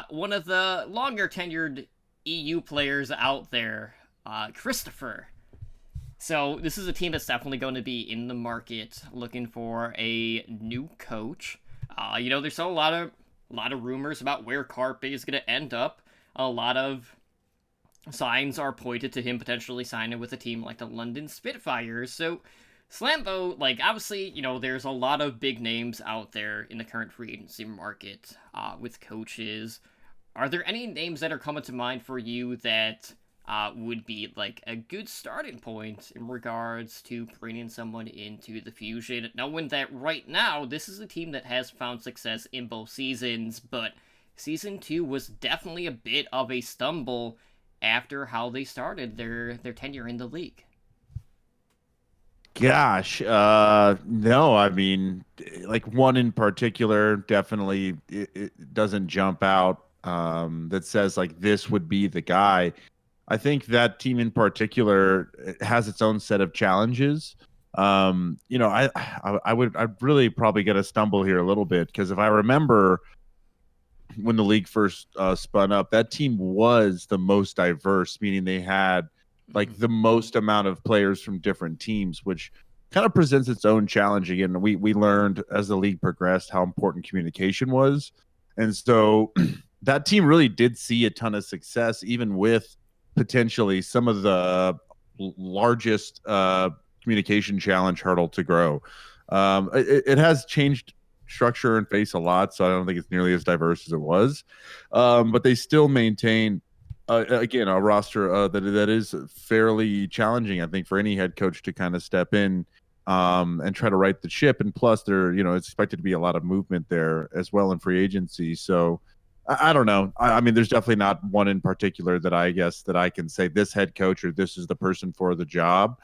one of the longer-tenured EU players out there, Christopher. So this is a team that's definitely going to be in the market looking for a new coach. There's still a lot of rumors about where Carpe is going to end up. A lot of signs are pointed to him potentially signing with a team like the London Spitfires. So Slambo, obviously, there's a lot of big names out there in the current free agency market with coaches. Are there any names that are coming to mind for you that would be a good starting point in regards to bringing someone into the Fusion, knowing that right now this is a team that has found success in both seasons, but Season 2 was definitely a bit of a stumble after how they started their tenure in the league? Gosh, no, I mean, one in particular definitely it doesn't jump out that says this would be the guy. I think that team in particular has its own set of challenges. I'd really probably get a stumble here a little bit because if I remember when the league first spun up, that team was the most diverse, meaning they had the most amount of players from different teams, which kind of presents its own challenge. Again, we learned as the league progressed how important communication was, and so that team really did see a ton of success, even with potentially some of the largest communication challenge hurdle to grow. It has changed structure and face a lot, so I don't think it's nearly as diverse as it was. But they still maintain, again, a roster that is fairly challenging, I think, for any head coach to kind of step in and try to right the ship. And plus, it's expected to be a lot of movement there as well in free agency. So I don't know. I mean, there's definitely not one in particular that I guess that I can say this head coach or this is the person for the job.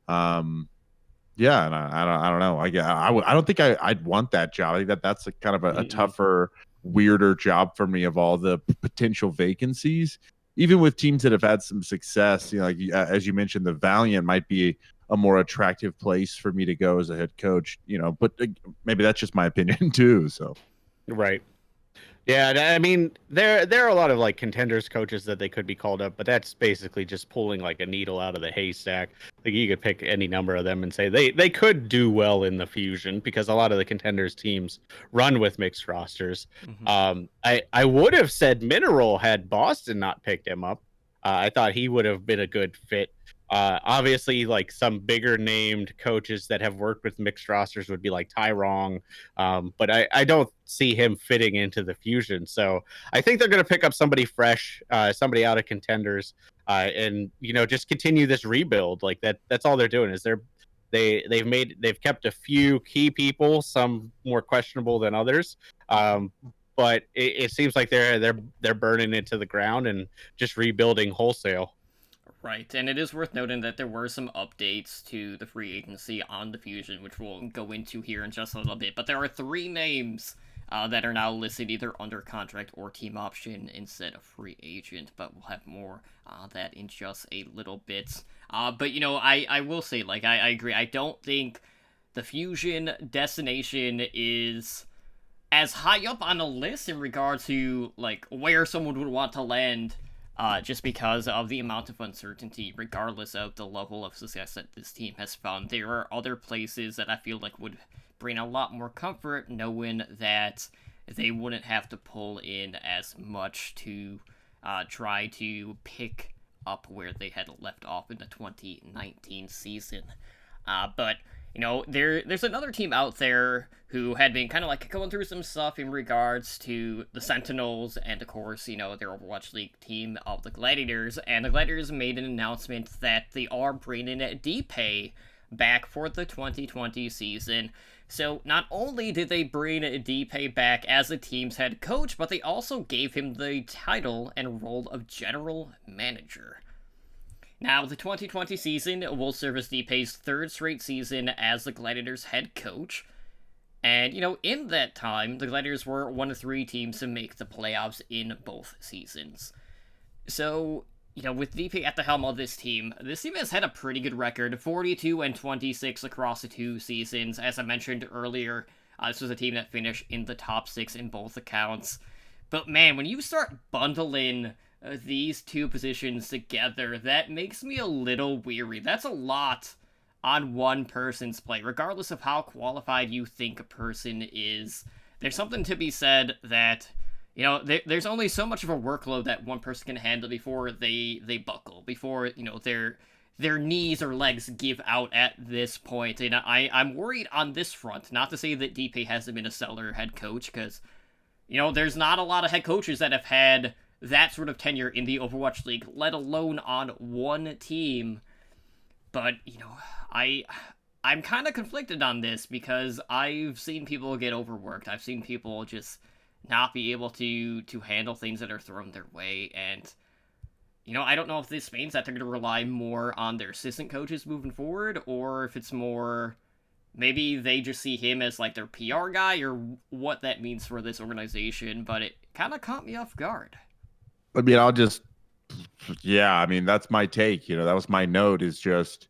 Yeah, and I don't know. I don't think I'd want that job. I think that's kind of a tougher, weirder job for me of all the potential vacancies. Even with teams that have had some success, as you mentioned, the Valiant might be a more attractive place for me to go as a head coach. But maybe that's just my opinion too. So, right. Yeah, I mean, there are a lot of contenders coaches that they could be called up, but that's basically just pulling a needle out of the haystack. You could pick any number of them and say they could do well in the Fusion because a lot of the contenders teams run with mixed rosters. I would have said Mineral had Boston not picked him up. I thought he would have been a good fit. Obviously, some bigger named coaches that have worked with mixed rosters would be Tyrong, but I don't see him fitting into the Fusion. So I think they're going to pick up somebody fresh, somebody out of contenders, and just continue this rebuild. That's all they're doing is they've kept a few key people, some more questionable than others. But it seems like they're burning it to the ground and just rebuilding wholesale. Right, and it is worth noting that there were some updates to the free agency on the Fusion, which we'll go into here in just a little bit. But there are 3 names that are now listed either under contract or team option instead of free agent. But we'll have more on that in just a little bit. But, I will say, I agree. I don't think the Fusion destination is as high up on the list in regards to, where someone would want to land. Just because of the amount of uncertainty, regardless of the level of success that this team has found. There are other places that I feel would bring a lot more comfort, knowing that they wouldn't have to pull in as much to try to pick up where they had left off in the 2019 season. But there's another team out there who had been kind of going through some stuff in regards to the Sentinels and, of course, their Overwatch League team of the Gladiators. And the Gladiators made an announcement that they are bringing DPay back for the 2020 season. So not only did they bring DP back as the team's head coach, but they also gave him the title and role of general manager. Now, the 2020 season will serve as DP's third straight season as the Gladiators' head coach. And, in that time, the Gladiators were one of 3 teams to make the playoffs in both seasons. So, with DP at the helm of this team has had a pretty good record, 42-26 across the 2 seasons. As I mentioned earlier, this was a team that finished in the top 6 in both accounts. But man, when you start bundling these 2 positions together, that makes me a little weary. That's a lot on one person's plate, regardless of how qualified you think a person is. There's something to be said that there's only so much of a workload that one person can handle before they buckle, before, their knees or legs give out at this point. And I'm worried on this front, not to say that DP hasn't been a stellar head coach, because, there's not a lot of head coaches that have had that sort of tenure in the Overwatch League, let alone on one team. But, I'm kind of conflicted on this, because I've seen people get overworked. I've seen people just not be able to handle things that are thrown their way, and I don't know if this means that they're going to rely more on their assistant coaches moving forward, or if it's more maybe they just see him as like their PR guy, or what that means for this organization. But it kind of caught me off guard. I mean, that's my take. That was my note, is just,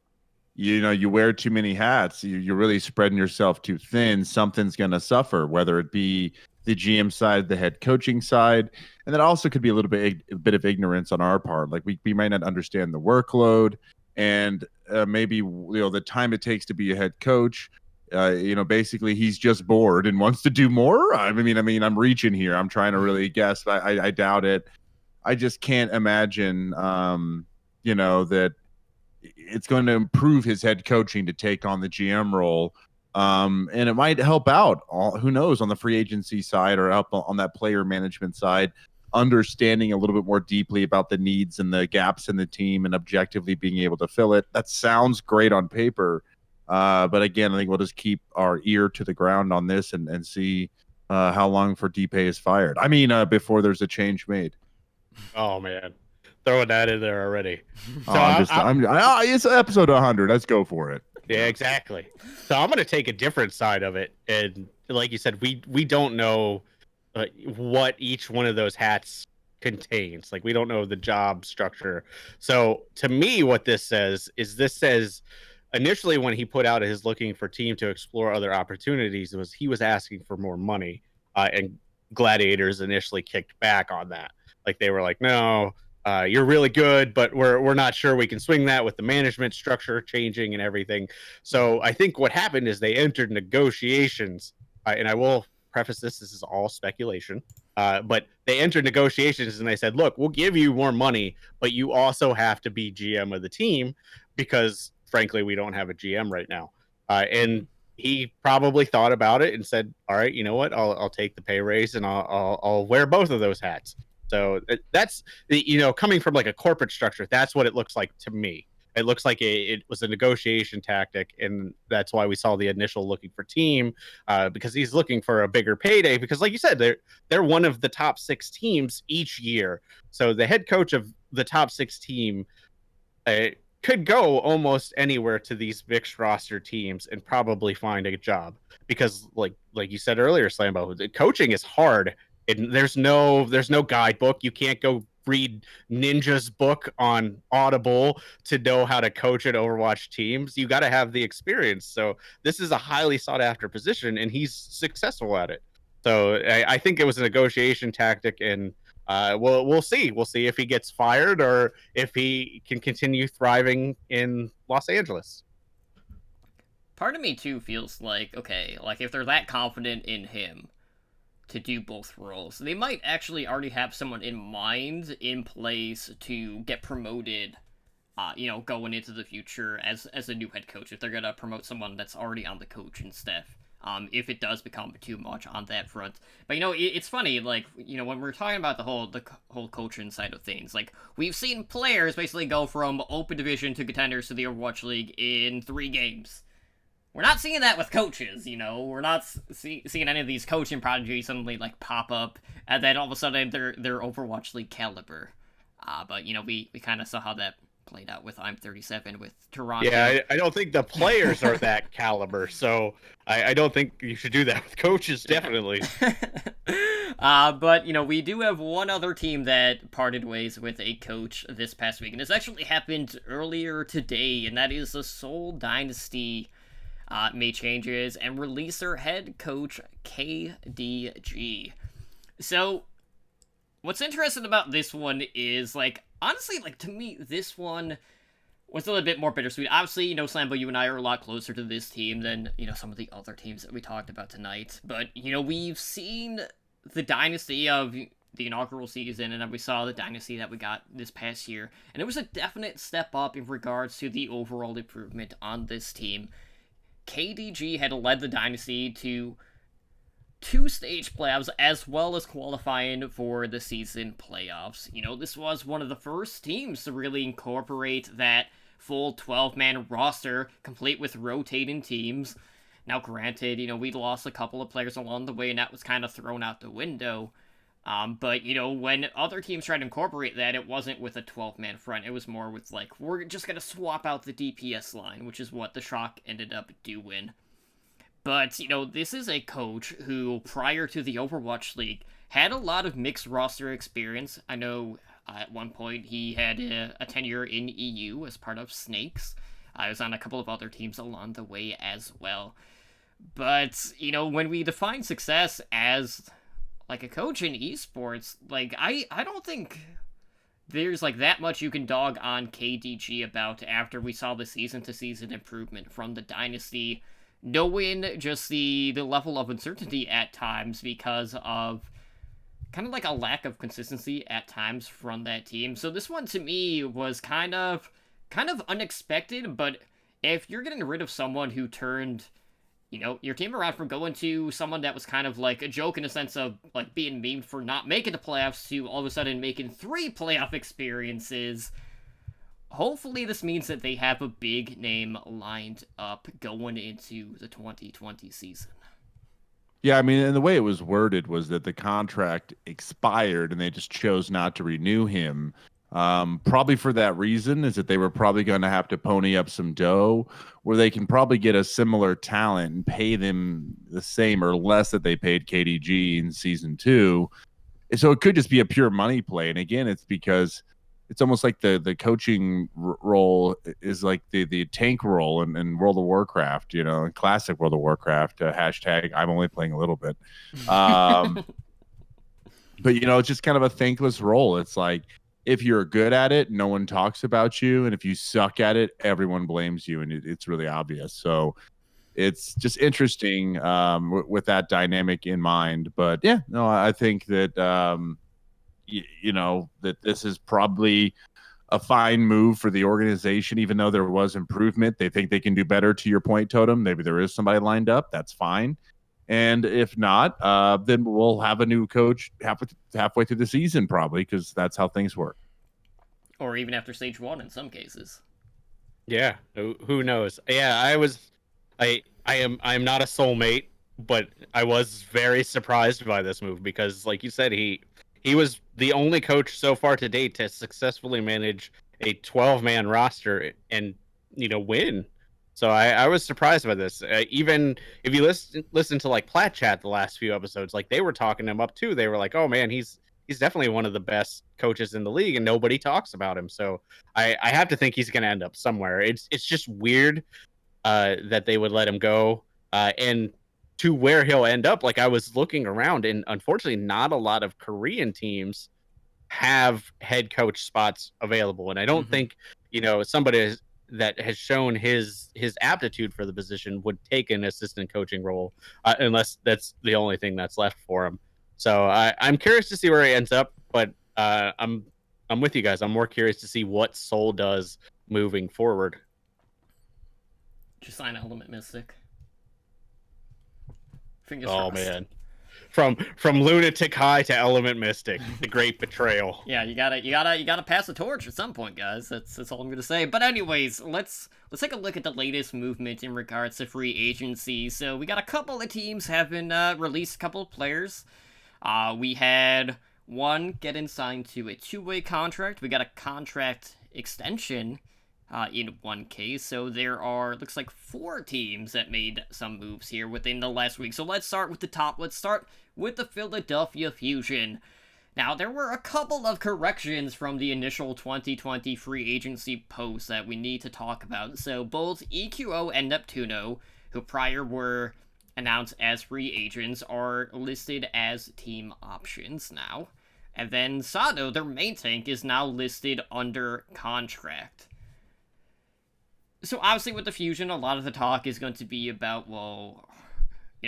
you wear too many hats. You're really spreading yourself too thin. Something's going to suffer, whether it be the GM side, the head coaching side, and that also could be a bit of ignorance on our part. Like we might not understand the workload, and maybe the time it takes to be a head coach. Basically he's just bored and wants to do more. I mean, I'm reaching here. I'm trying to really guess, but I doubt it. I just can't imagine, that it's going to improve his head coaching to take on the GM role. And it might help out, who knows, on the free agency side, or help on that player management side, understanding a little bit more deeply about the needs and the gaps in the team and objectively being able to fill it. That sounds great on paper. But again, I think we'll just keep our ear to the ground on this and see how long for DP is fired. I mean, before there's a change made. Oh, man. Throwing that in there already. So it's episode 100. Let's go for it. Yeah, exactly. So I'm going to take a different side of it. And like you said, we don't know what each one of those hats contains. Like, we don't know the job structure. So to me, what this says initially when he put out his looking for team to explore other opportunities, he was asking for more money. And Gladiators initially kicked back on that. Like, they were like, no, you're really good, but we're not sure we can swing that with the management structure changing and everything. So I think what happened is they entered negotiations, and I will preface this is all speculation, but they entered negotiations and they said, look, we'll give you more money, but you also have to be GM of the team, because frankly, we don't have a GM right now. And he probably thought about it and said, all right, you know what, I'll take the pay raise and I'll wear both of those hats. So that's, coming from like a corporate structure, that's what it looks like to me. It looks like it was a negotiation tactic, and that's why we saw the initial looking for team, because he's looking for a bigger payday. Because, like you said, they're one of the top 6 teams each year. So the head coach of the top 6 team could go almost anywhere to these mixed roster teams and probably find a job. Because, like you said earlier, Slambo, the coaching is hard. And there's no guidebook. You can't go read Ninja's book on Audible to know how to coach at Overwatch teams. You got to have the experience. So this is a highly sought after position, and he's successful at it. So I think it was a negotiation tactic, and we'll see. We'll see if he gets fired or if he can continue thriving in Los Angeles. Part of me too feels like, okay, like if they're that confident in him to do both roles, they might actually already have someone in mind, in place to get promoted, going into the future as a new head coach, if they're gonna promote someone that's already on the coaching staff if it does become too much on that front. But it's funny, like when we're talking about the whole coaching side of things, like we've seen players basically go from open division to contenders to the Overwatch League in 3 games. We're not seeing that with coaches, We're not seeing any of these coaching prodigies suddenly like pop up, and then all of a sudden they're Overwatch League caliber. But we kind of saw how that played out with I'm 37 with Toronto. Yeah, I don't think the players are that caliber, so I don't think you should do that with coaches, definitely. But we do have one other team that parted ways with a coach this past week, and this actually happened earlier today, and that is the Seoul Dynasty made changes and released their head coach KDG. So what's interesting about this one is, like, honestly, like, to me, this one was a little bit more bittersweet. Obviously, Slambo, you and I are a lot closer to this team than, some of the other teams that we talked about tonight. But, we've seen the dynasty of the inaugural season, and then we saw the dynasty that we got this past year. And it was a definite step up in regards to the overall improvement on this team. KDG had led the dynasty to 2 stage playoffs, as well as qualifying for the season playoffs. This was one of the first teams to really incorporate that full 12-man roster, complete with rotating teams. Now, granted, we'd lost a couple of players along the way, and that was kind of thrown out the window. But, when other teams tried to incorporate that, it wasn't with a 12-man front. It was more with, like, we're just going to swap out the DPS line, which is what the Shock ended up doing. But, this is a coach who, prior to the Overwatch League, had a lot of mixed roster experience. I know at one point he had a tenure in EU as part of Snakes. I was on a couple of other teams along the way as well. But, when we define success as, like, a coach in esports, like, I don't think there's, like, that much you can dog on KDG about after we saw the season-to-season improvement from the Dynasty, knowing just the level of uncertainty at times because of kind of like a lack of consistency at times from that team. So this one to me was kind of unexpected, but if you're getting rid of someone who turned your team around from going to someone that was kind of like a joke in a sense of like being memed for not making the playoffs to all of a sudden making 3 playoff experiences, hopefully this means that they have a big name lined up going into the 2020 season. Yeah, I mean, and the way it was worded was that the contract expired and they just chose not to renew him. Probably for that reason, is that they were probably going to have to pony up some dough where they can probably get a similar talent and pay them the same or less that they paid KDG in season 2. So it could just be a pure money play. And again, it's because it's almost like the coaching role is like the tank role in World of Warcraft, classic World of Warcraft, hashtag I'm only playing a little bit. But, it's just kind of a thankless role. It's like, if you're good at it, no one talks about you. And if you suck at it, everyone blames you. And it's really obvious. So it's just interesting with that dynamic in mind. But yeah, no, I think that, that this is probably a fine move for the organization, even though there was improvement. They think they can do better, to your point, Totem. Maybe there is somebody lined up. That's fine. And if not, then we'll have a new coach halfway through the season, probably, because that's how things work. Or even after stage 1 in some cases. Yeah, who knows? Yeah, I'm not a soulmate, but I was very surprised by this move because, like you said, he was the only coach so far to date to successfully manage a 12-man roster and win. So I was surprised by this. Even if you listen to like Plat Chat the last few episodes, like they were talking him up too. They were like, "Oh man, he's definitely one of the best coaches in the league," and nobody talks about him. So I have to think he's going to end up somewhere. It's just weird that they would let him go, and to where he'll end up. Like I was looking around, and unfortunately, not a lot of Korean teams have head coach spots available, and I don't think somebody that has shown his aptitude for the position would take an assistant coaching role unless that's the only thing that's left for him. So I'm curious to see where he ends up, but I'm with you guys. I'm more curious to see what Seoul does moving forward. Just sign Element Mystic. Fingers Oh crossed. man. From lunatic high to element mystic, the great betrayal. Yeah, you gotta pass the torch at some point, guys. That's all I'm gonna say. But anyways, let's take a look at the latest movement in regards to free agency. So we got a couple of teams having released a couple of players. We had one getting signed to a 2-way contract. We got a contract extension in one case. So there are, looks like 4 teams that made some moves here within the last week. So let's start with the top. Let's start with the Philadelphia Fusion. Now, there were a couple of corrections from the initial 2020 free agency post that we need to talk about. So both EQO and Neptuno, who prior were announced as free agents, are listed as team options now. And then Sado, their main tank, is now listed under contract. So obviously with the Fusion, a lot of the talk is going to be about, well,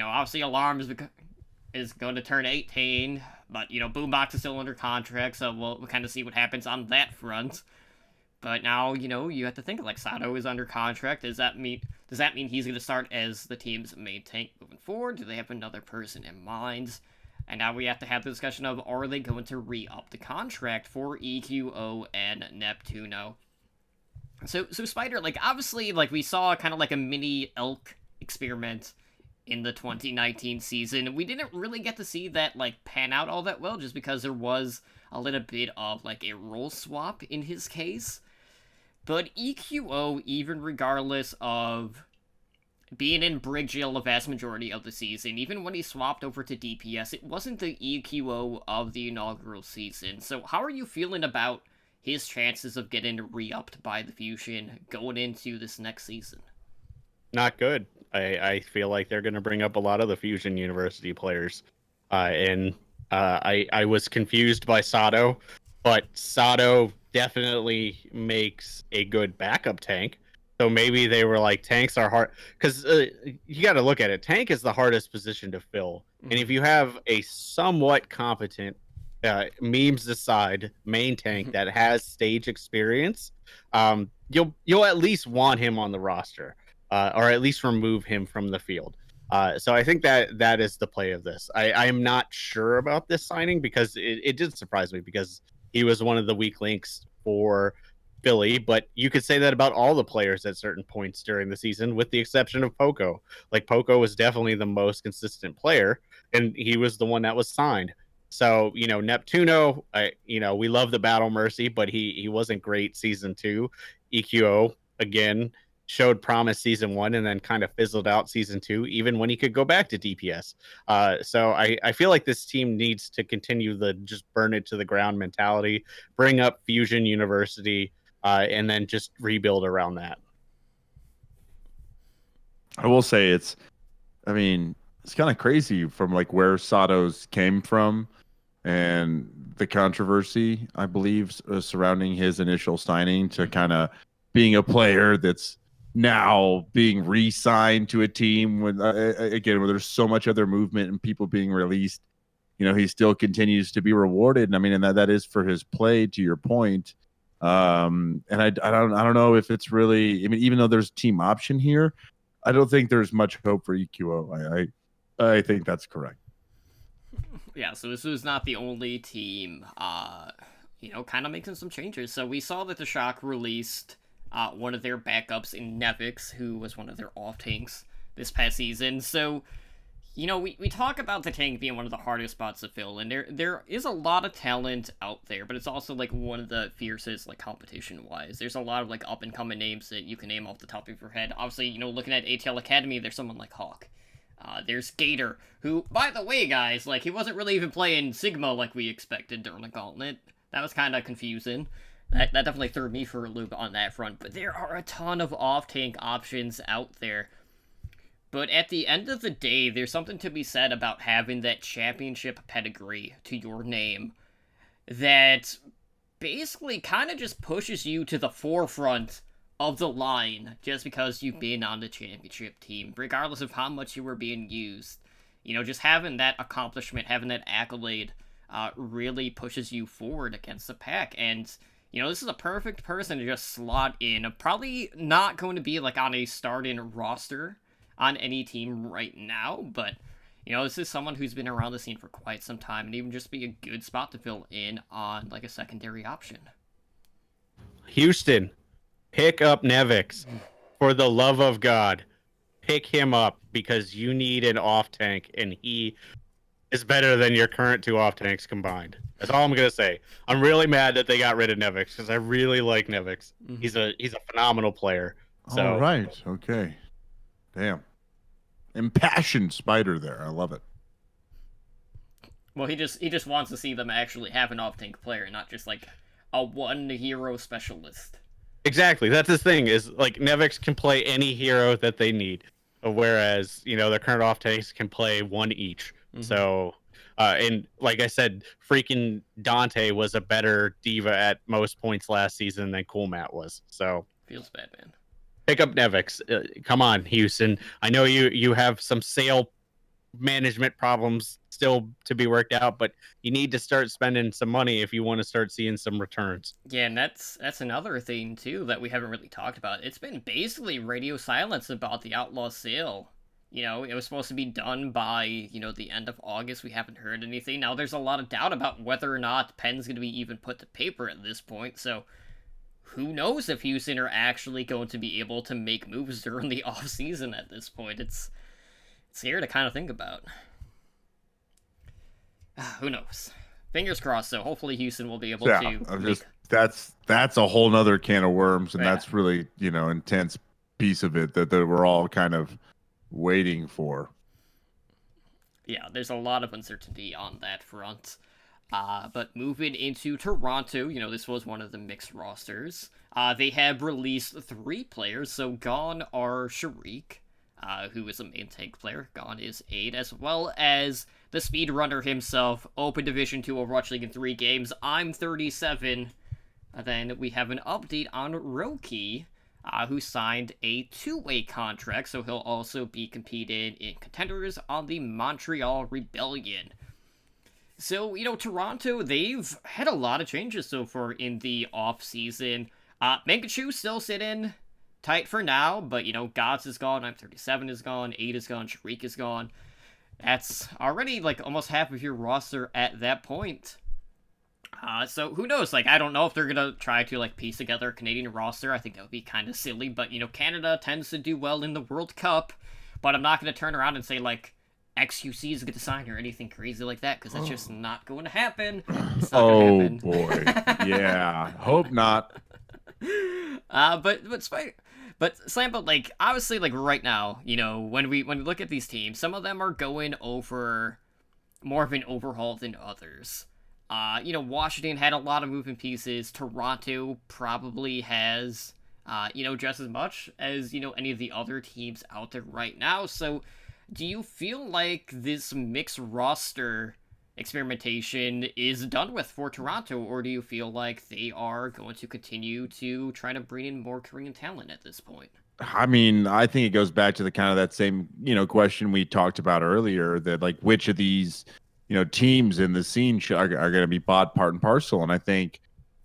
obviously Alarm is going to turn 18, but, Boombox is still under contract, so we'll kind of see what happens on that front. But now, you have to think, like, Sado is under contract. Does that mean he's going to start as the team's main tank moving forward? Do they have another person in mind? And now we have to have the discussion of, are they going to re-up the contract for EQO and Neptuno? So Spider, like, obviously, like, we saw kind of like a mini Elk experiment in the 2019 season. We didn't really get to see that, like, pan out all that well, just because there was a little bit of, like, a role swap in his case. But EQO, even regardless of being in Brig Jail the vast majority of the season, even when he swapped over to DPS, it wasn't the EQO of the inaugural season. So how are you feeling about his chances of getting re-upped by the Fusion going into this next season? Not good. I feel like they're going to bring up a lot of the Fusion University players. I was confused by Sado, but Sado definitely makes a good backup tank. So maybe they were like, tanks are hard. Because you got to look at it. Tank is the hardest position to fill. Mm-hmm. And if you have a somewhat competent, memes aside, main tank that has stage experience, you'll at least want him on the roster. Or at least remove him from the field. So I think that is the play of this. I'm not sure about this signing because it did surprise me because he was one of the weak links for Philly, but you could say that about all the players at certain points during the season, with the exception of Poco. Like, Poco was definitely the most consistent player, and he was the one that was signed. So, Neptuno, we love the Battle Mercy, but he wasn't great season 2. EQO, again, showed promise season 1 and then kind of fizzled out season 2, even when he could go back to DPS. So I feel like this team needs to continue the just burn it to the ground mentality, bring up Fusion University, and then just rebuild around that. I will say it's kind of crazy from like where Sato's came from and the controversy, I believe, surrounding his initial signing to kind of being a player that's now being re-signed to a team when again where there's so much other movement and people being released. He still continues to be rewarded, and that is for his play, to your point. And I don't know if it's really, even though there's team option here, I don't think there's much hope for EQO. I think that's correct. Yeah, so this was not the only team kind of making some changes. So we saw that the Shock released one of their backups in Nevix, who was one of their off tanks this past season. So, we talk about the tank being one of the hardest spots to fill, and there is a lot of talent out there, but it's also like one of the fiercest, like, competition-wise. There's a lot of like up-and-coming names that you can name off the top of your head. Obviously, looking at ATL Academy, there's someone like Hawk. There's Gator, who, by the way, guys, like, he wasn't really even playing Sigma like we expected during the Gauntlet. That was kind of confusing. That definitely threw me for a loop on that front. But there are a ton of off-tank options out there. But at the end of the day, there's something to be said about having that championship pedigree to your name that basically kind of just pushes you to the forefront of the line just because you've been on the championship team, regardless of how much you were being used. Just having that accomplishment, having that accolade, really pushes you forward against the pack. And this is a perfect person to just slot in. Probably not going to be like on a starting roster on any team right now, but This is someone who's been around the scene for quite some time, and even just be a good spot to fill in on like a secondary option. Houston, pick up Nevix. For the love of God, pick him up because you need an off tank, and he is better than your current 2 off tanks combined. That's all I'm gonna say. I'm really mad that they got rid of Nevix because I really like Nevix. He's a phenomenal player. So. All right. Okay. Damn. Impassioned spider there. I love it. Well, he just wants to see them actually have an off tank player, not just like a one hero specialist. Exactly. That's the thing is like Nevix can play any hero that they need, whereas their current off tanks can play one each. So, and like I said, freaking Dante was a better diva at most points last season than Cool Matt was. So feels bad, man. Pick up Nevix. Come on, Houston. I know you have some sale management problems still to be worked out, but you need to start spending some money if you want to start seeing some returns. Yeah, and that's another thing too that we haven't really talked about. It's been basically radio silence about the Outlaw sale. It was supposed to be done by, the end of August. We haven't heard anything. Now there's a lot of doubt about whether or not Penn's going to be even put to paper at this point, so who knows if Houston are actually going to be able to make moves during the off season at this point. It's scary to kind of think about. Who knows? Fingers crossed. So hopefully Houston will be able to. That's a whole nother can of worms, and that's really intense piece of it that we're all kind of waiting for. Yeah, there's a lot of uncertainty on that front. But moving into Toronto, this was one of the mixed rosters. They have released 3 players. So gone are Sharik, who is a main tank player. Gone is Aid, as well as the speedrunner himself, Open Division 2 Overwatch League in 3 games. I'm 37. Then we have an update on Roki, who signed a 2-way contract, so he'll also be competing in contenders on the Montreal Rebellion. So, Toronto, they've had a lot of changes so far in the off-season. Mankachu still sitting tight for now, but, Gods is gone, I'm 37 is gone, 8 is gone, Sharik is gone. That's already, almost half of your roster at that point. So who knows? I don't know if they're gonna try to, piece together a Canadian roster. I think that would be kind of silly, but, Canada tends to do well in the World Cup, but I'm not gonna turn around and say, XUC is going to sign or anything crazy like that, because that's just not going to happen. It's not oh, happen. Boy. Yeah. Hope not. But Slambo, obviously, right now, when we look at these teams, some of them are going over more of an overhaul than others. Washington had a lot of moving pieces. Toronto probably has, just as much as, any of the other teams out there right now. So do you feel like this mixed roster experimentation is done with for Toronto, or do you feel like they are going to continue to try to bring in more Korean talent at this point? I mean, I think it goes back to the kind of that same, question we talked about earlier, that which of these, teams in the scene are going to be bought part and parcel. And I think,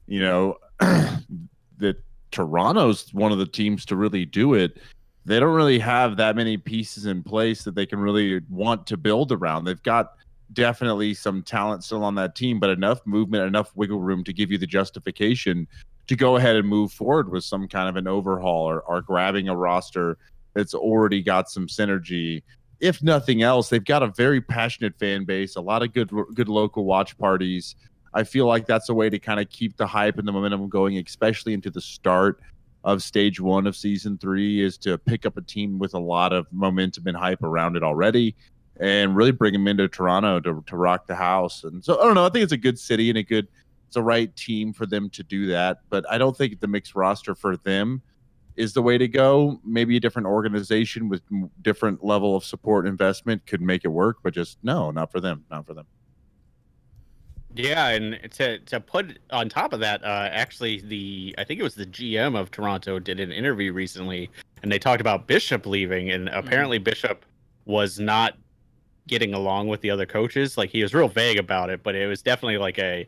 that Toronto's one of the teams to really do it. They don't really have that many pieces in place that they can really want to build around. They've got definitely some talent still on that team, but enough movement, enough wiggle room to give you the justification to go ahead and move forward with some kind of an overhaul or grabbing a roster that's already got some synergy. If nothing else, they've got a very passionate fan base, a lot of good local watch parties. I feel like that's a way to kind of keep the hype and the momentum going, especially into the start of stage 1 of season 3, is to pick up a team with a lot of momentum and hype around it already and really bring them into Toronto to rock the house. And so I don't know, I think it's a good city and it's a right team for them to do that, but I don't think the mixed roster for them is the way to go. Maybe a different organization with different level of support and investment could make it work, but just not for them. Yeah, and to put on top of that, actually, I think it was the GM of Toronto did an interview recently, and they talked about Bishop leaving, and apparently Bishop was not getting along with the other coaches. He was real vague about it, but it was definitely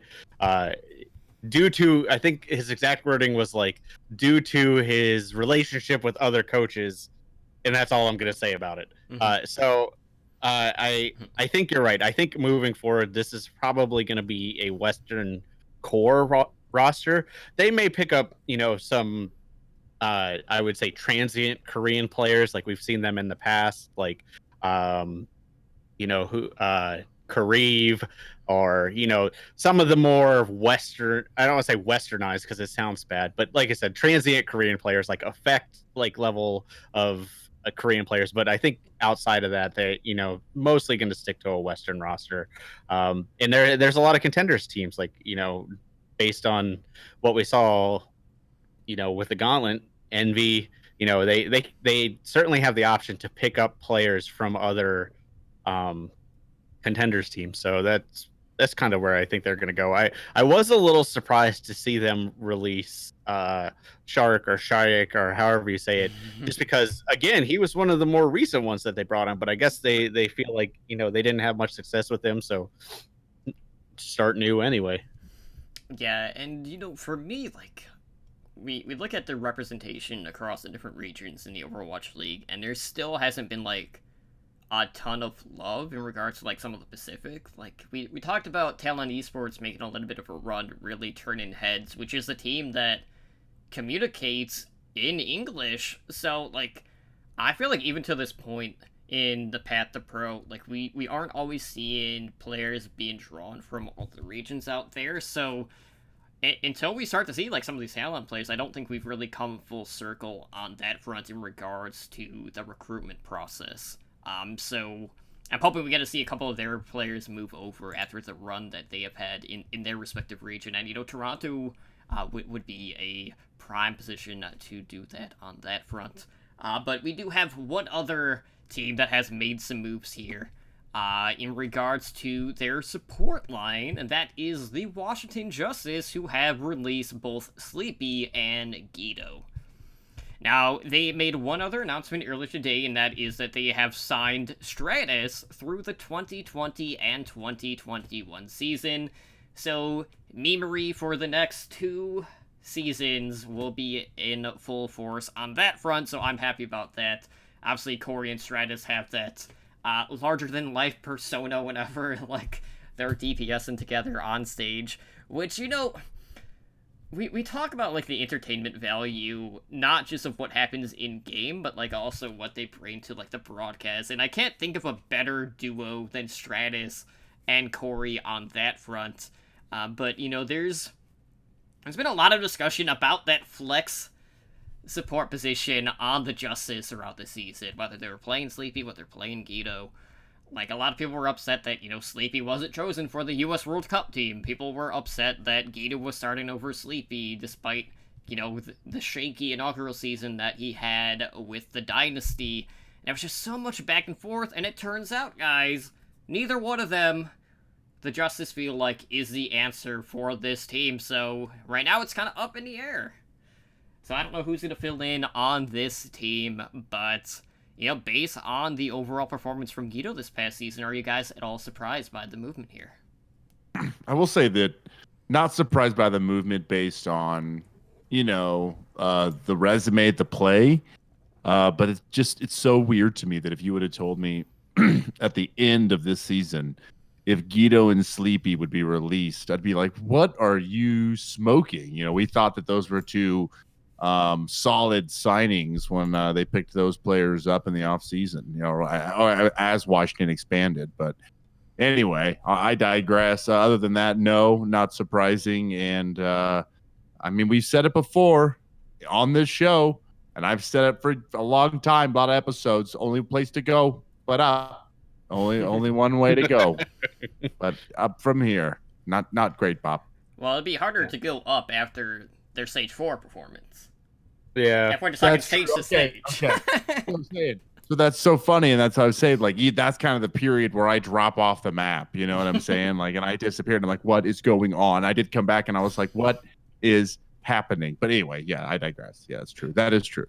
due to, I think his exact wording was due to his relationship with other coaches, and that's all I'm going to say about it. So I think you're right. I think moving forward, this is probably going to be a Western core roster. They may pick up, some I would say transient Korean players, like we've seen them in the past, like um, who Kareev, or some of the more Western. I don't want to say Westernized because it sounds bad, but like I said, transient Korean players, like affect like level of Korean players. But I think outside of that, they mostly going to stick to a Western roster. And there's a lot of contenders teams, like based on what we saw, with the Gauntlet, Envy. They certainly have the option to pick up players from other um, contenders teams. So that's kind of where I think they're going to go. I was a little surprised to see them release Shark or Shayak or however you say it, just because again he was one of the more recent ones that they brought on. But I guess they feel like they didn't have much success with him, so start new anyway. Yeah, and for me, like we look at the representation across the different regions in the Overwatch League, and there still hasn't been like a ton of love in regards to like some of the Pacific. Like we talked about Talon Esports making a little bit of a run, really turning heads, which is a team that communicates in English. So like I feel like even to this point in the path to pro, like we aren't always seeing players being drawn from all the regions out there. So until we start to see like some of these talent players, I don't think we've really come full circle on that front in regards to the recruitment process. So I'm hoping we get to see a couple of their players move over after the run that they have had in their respective region, and Toronto would be a prime position to do that on that front. But we do have one other team that has made some moves here. In regards to their support line, and that is the Washington Justice, who have released both Sleepy and Guido. Now, they made one other announcement earlier today, and that is that they have signed Stratus through the 2020 and 2021 season. So, memery for the next 2 seasons will be in full force on that front, so I'm happy about that. Obviously, Corey and Stratus have that larger-than-life persona whenever, like, they're DPSing together on stage, which, we talk about, like, the entertainment value, not just of what happens in-game, but, like, also what they bring to, like, the broadcast, and I can't think of a better duo than Stratus and Corey on that front, but, there's been a lot of discussion about that flex support position on the Justice throughout the season, whether they were playing Sleepy, whether they're playing Guido. Like, a lot of people were upset that, Sleepy wasn't chosen for the US World Cup team. People were upset that Guido was starting over Sleepy, despite, the shaky inaugural season that he had with the Dynasty. And it was just so much back and forth, and it turns out, guys, neither one of them, the Justice feel like, is the answer for this team. So, right now it's kind of up in the air. So I don't know who's going to fill in on this team, but, based on the overall performance from Guido this past season, are you guys at all surprised by the movement here? I will say that not surprised by the movement based on, the resume, the play, but it's so weird to me that if you would have told me at the end of this season, if Guido and Sleepy would be released, I'd be like, what are you smoking? We thought that those were two solid signings when they picked those players up in the offseason, as Washington expanded. But anyway, I digress. Other than that, no, not surprising. And we've said it before on this show, and I've said it for a long time, a lot of episodes. Only place to go but up. Only one way to go, but up from here. Not great, Bob. Well, it'd be harder to go up after their Stage 4 performance. Yeah. If we're just talking stage to stage. Okay. So that's so funny, and that's how I say, like, that's kind of the period where I drop off the map. You know what I'm saying? Like, and I disappeared. And I'm like, what is going on? I did come back, and I was like, what is happening? But anyway, yeah, I digress. Yeah, that's true. That is true.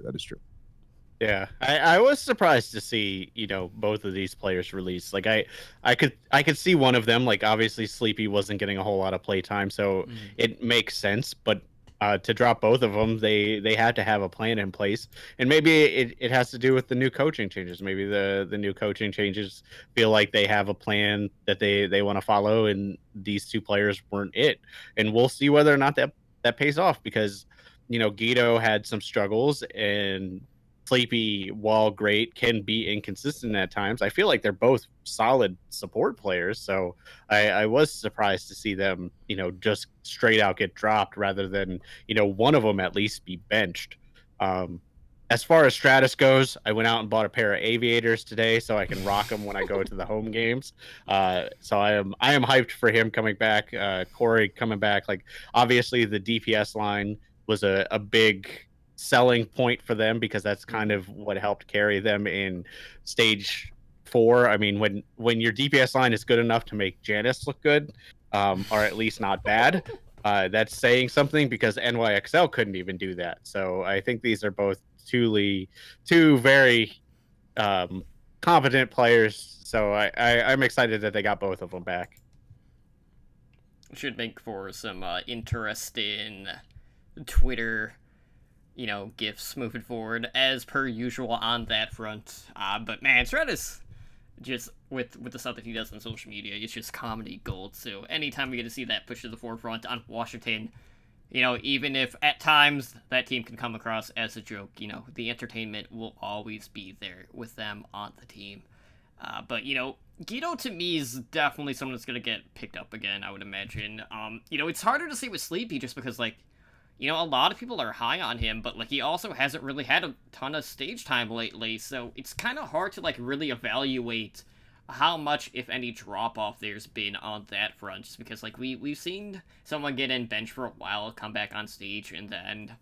Yeah, I was surprised to see both of these players released. Like I could see one of them. Like obviously Sleepy wasn't getting a whole lot of play time, so it makes sense. But To drop both of them, they had to have a plan in place, and maybe it has to do with the new coaching changes. Maybe the new coaching changes feel like they have a plan that they want to follow, and these two players weren't it. And we'll see whether or not that pays off, because Guido had some struggles, and Sleepy, while great, can be inconsistent at times. I feel like they're both solid support players, so I was surprised to see them, just straight out get dropped rather than, one of them at least be benched. Um, as far as Stratus goes, I went out and bought a pair of aviators today so I can rock them when I go to the home games. So I am hyped for him coming back. Corey coming back. Like, obviously the DPS line was a big selling point for them, because that's kind of what helped carry them in stage 4. I mean, when your DPS line is good enough to make Janice look good, or at least not bad, that's saying something, because NYXL couldn't even do that. So I think these are both two very competent players. So I'm excited that they got both of them back. Should make for some interesting Twitter gifts moving forward, as per usual on that front. But man, Stratus, just with the stuff that he does on social media, it's just comedy gold. So anytime we get to see that push to the forefront on Washington, even if at times that team can come across as a joke, the entertainment will always be there with them on the team. But Guido to me is definitely someone that's gonna get picked up again, I would imagine. It's harder to say with Sleepy, just because a lot of people are high on him, but he also hasn't really had a ton of stage time lately, so it's kind of hard to really evaluate how much, if any, drop off there's been on that front, just because we've seen someone get in bench for a while, come back on stage, and then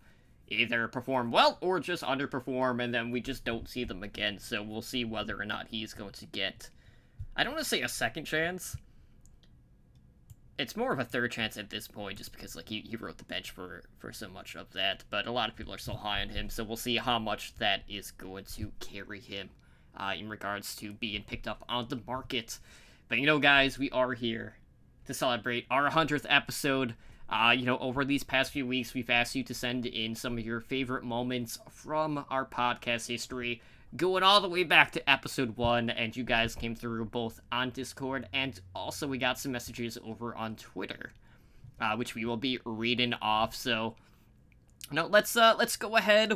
either perform well or just underperform, and then we just don't see them again. So we'll see whether or not he's going to get, I don't want to say a second chance. It's more of a third chance at this point, just because he wrote the bench for so much of that. But a lot of people are still high on him, so we'll see how much that is going to carry him in regards to being picked up on the market. But guys, we are here to celebrate our 100th episode. Over these past few weeks, we've asked you to send in some of your favorite moments from our podcast history, going all the way back to episode 1, and you guys came through both on Discord, and also we got some messages over on Twitter, which we will be reading off. So, let's go ahead.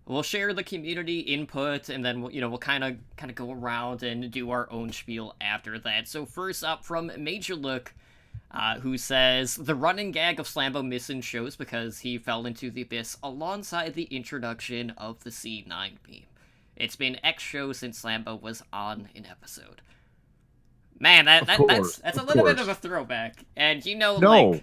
We'll share the community input, and then we'll kind of go around and do our own spiel after that. So first up, from Major Look, who says, the running gag of Slambo missing shows because he fell into the abyss alongside the introduction of the C9 meme. It's been X shows since Slambo was on an episode. Man, that's a little bit of a throwback. And no. No,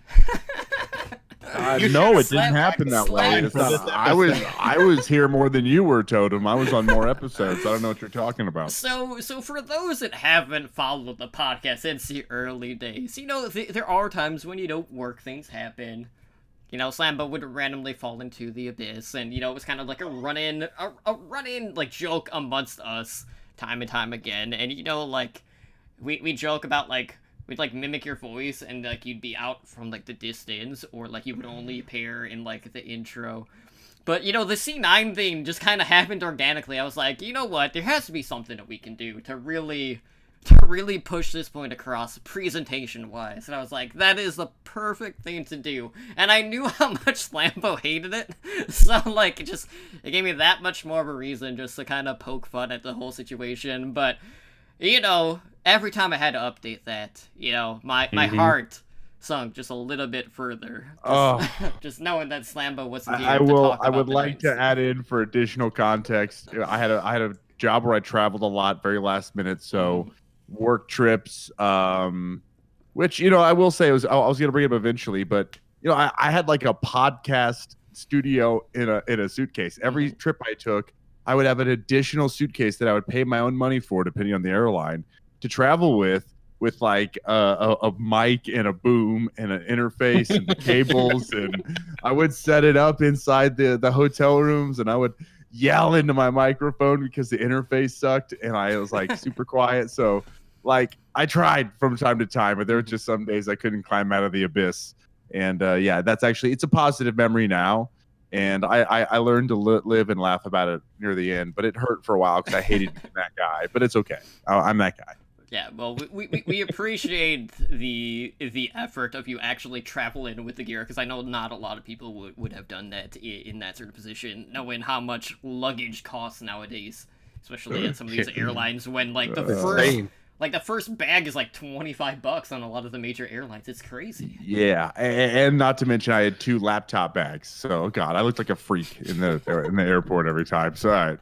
it didn't happen that way. I was here more than you were, Totem. I was on more episodes. I don't know what you're talking about. So for those that haven't followed the podcast since the early days, there are times when work things happen. Slambo would randomly fall into the abyss, and it was kind of like a run-in joke amongst us time and time again. And we joke about we'd mimic your voice, and you'd be out from the distance, or you would only appear in the intro. But the C9 thing just kind of happened organically. I was like, you know what, there has to be something that we can do to really push this point across presentation wise. And I was like, that is the perfect thing to do. And I knew how much Slambo hated it, so it gave me that much more of a reason just to kind of poke fun at the whole situation. But every time I had to update that, my heart sunk just a little bit further. Just knowing that Slambo wasn't here to talk about I would like to add in, for additional context, I had a job where I traveled a lot, very last minute, so work trips, which I will say I was going to bring it up eventually, but I had a podcast studio in a suitcase. Every trip I took, I would have an additional suitcase that I would pay my own money for, depending on the airline, to travel with a mic and a boom and an interface and the cables, and I would set it up inside the hotel rooms, and I would yell into my microphone because the interface sucked, and I was super quiet. So I tried from time to time, but there were just some days I couldn't climb out of the abyss. And yeah, that's actually it's a positive memory now. And I learned to live and laugh about it near the end, but it hurt for a while because I hated being that guy. But it's okay. I'm that guy. Yeah, well, we appreciate the effort of you actually traveling with the gear, because I know not a lot of people would have done that in that sort of position, knowing how much luggage costs nowadays, especially at some of these airlines. When like the first bag is like $25 on a lot of the major airlines. It's crazy. Yeah, and not to mention I had 2 laptop bags. So God, I looked like a freak in the airport every time. So all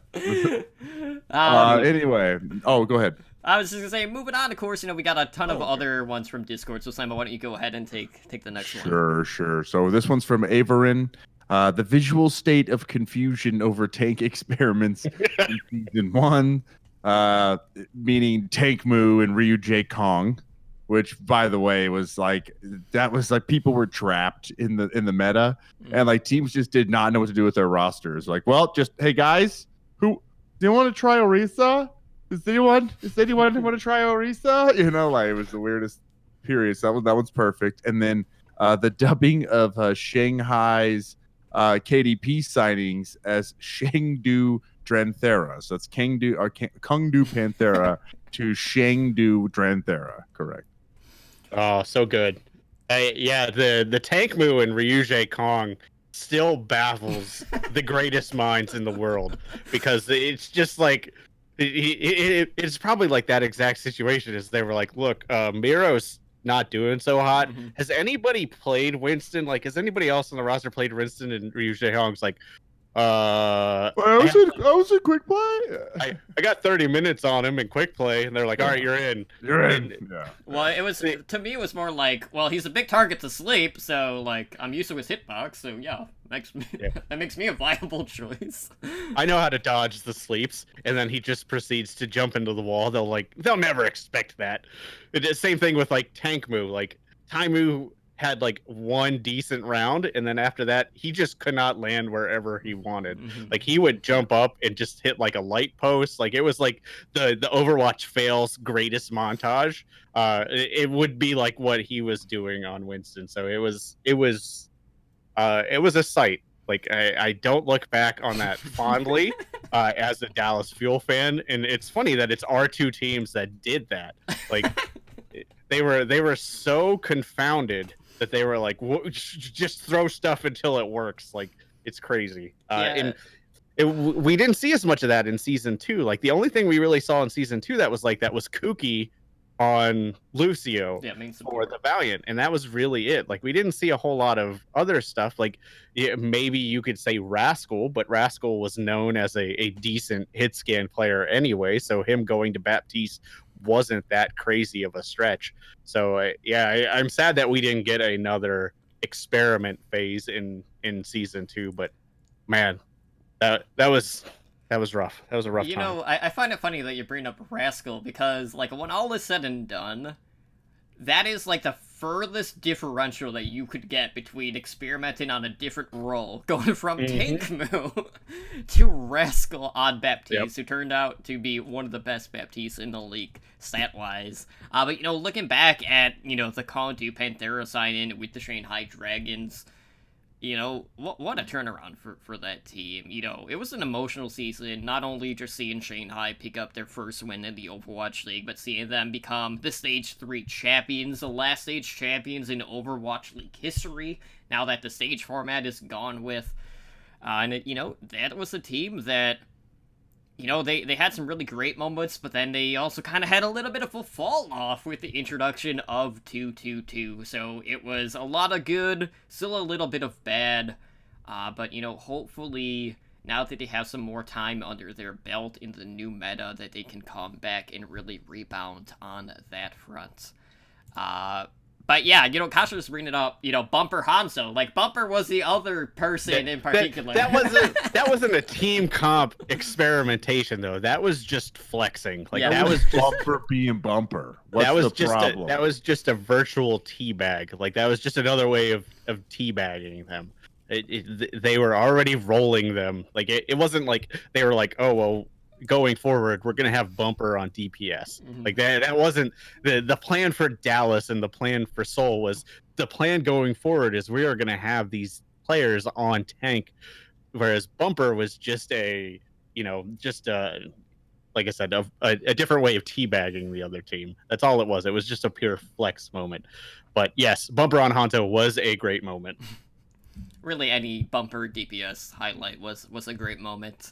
right. Anyway, oh, go ahead. I was just gonna say, moving on. Of course, we got a ton of other ones from Discord. So Slambo, why don't you go ahead and take the next one? Sure. So this one's from Averin. The visual state of confusion over tank experiments in season 1, meaning Tank Moo and Ryu J Kong, which by the way was like people were trapped in the meta, and like teams just did not know what to do with their rosters. Like, well, just hey guys, who do you want to try Orisa? Does anyone want to try Orisa? Like it was the weirdest period. So that one's perfect. And then the dubbing of Shanghai's KDP signings as Shangdu Dranthera. So it's Kangdu Panthera to Shangdu Dranthera. Correct. Oh, so good. Yeah, the Tank Moo and Ryujie Kong still baffles the greatest minds in the world, because it's just like it's probably like that exact situation. Is they were like, look, Miro's not doing so hot. Mm-hmm. Has anybody played Winston? Like, has anybody else on the roster played Winston? And Ryujie Kong's like, I was in quick play. I got 30 minutes on him in quick play, and they're like, all right, you're in. Yeah. Well, it was to me. It was more like, well, he's a big target to sleep, so like I'm used to his hitbox, so yeah, that makes me a viable choice. I know how to dodge the sleeps, and then he just proceeds to jump into the wall. They'll never expect that. Same thing with like Tank Moo. Like Taimu had like one decent round, and then after that he just could not land wherever he wanted. Mm-hmm. Like he would jump up and just hit like a light post. Like it was like the Overwatch fails greatest montage. It would be like what he was doing on Winston. So it was a sight. Like I don't look back on that fondly as a Dallas Fuel fan. And it's funny that it's our 2 teams that did that. Like they were so confounded that they were like, just throw stuff until it works. Like it's crazy. And we didn't see as much of that in season 2. Like the only thing we really saw in season 2 that was kooky on Lucio for the Valiant, and that was really it. Like we didn't see a whole lot of other stuff. Like maybe you could say Rascal, but Rascal was known as a decent hit scan player anyway, so him going to Baptiste wasn't that crazy of a stretch. So I'm sad that we didn't get another experiment phase in season 2, but man, that was rough. That was a rough time. I find it funny that you bring up Rascal, because like when all is said and done, that is like the furthest differential that you could get between experimenting on a different role, going from Tank Moo to Rascal on Baptiste, who turned out to be one of the best Baptistes in the league, stat-wise. But, looking back at, the Call of Duty Panthera sign-in with the Shanghai Dragons, what a turnaround for that team. It was an emotional season, not only just seeing Shanghai pick up their first win in the Overwatch League, but seeing them become the Stage 3 champions, the last Stage champions in Overwatch League history, now that the Stage format is gone with. And, that was a team that, they had some really great moments, but then they also kind of had a little bit of a fall off with the introduction of 222. So it was a lot of good, still a little bit of bad. But, hopefully now that they have some more time under their belt in the new meta, that they can come back and really rebound on that front. But yeah, Kasha was bringing it up, Bumper Hanzo. Like, Bumper was the other person in particular. That wasn't a team comp experimentation, though. That was just flexing. Like, that was just Bumper being Bumper. What's the problem? That was just a virtual teabag. Like, that was just another way of teabagging them. They were already rolling them. Like, it wasn't like they were like, oh, well, going forward, we're gonna have Bumper on DPS. Like that wasn't the plan for Dallas, and the plan for Seoul was the plan going forward is we are gonna have these players on tank, whereas Bumper was just a like I said, a different way of teabagging the other team. That's all it was. It was just a pure flex moment. But yes, Bumper on Honto was a great moment. Really, any Bumper DPS highlight was a great moment.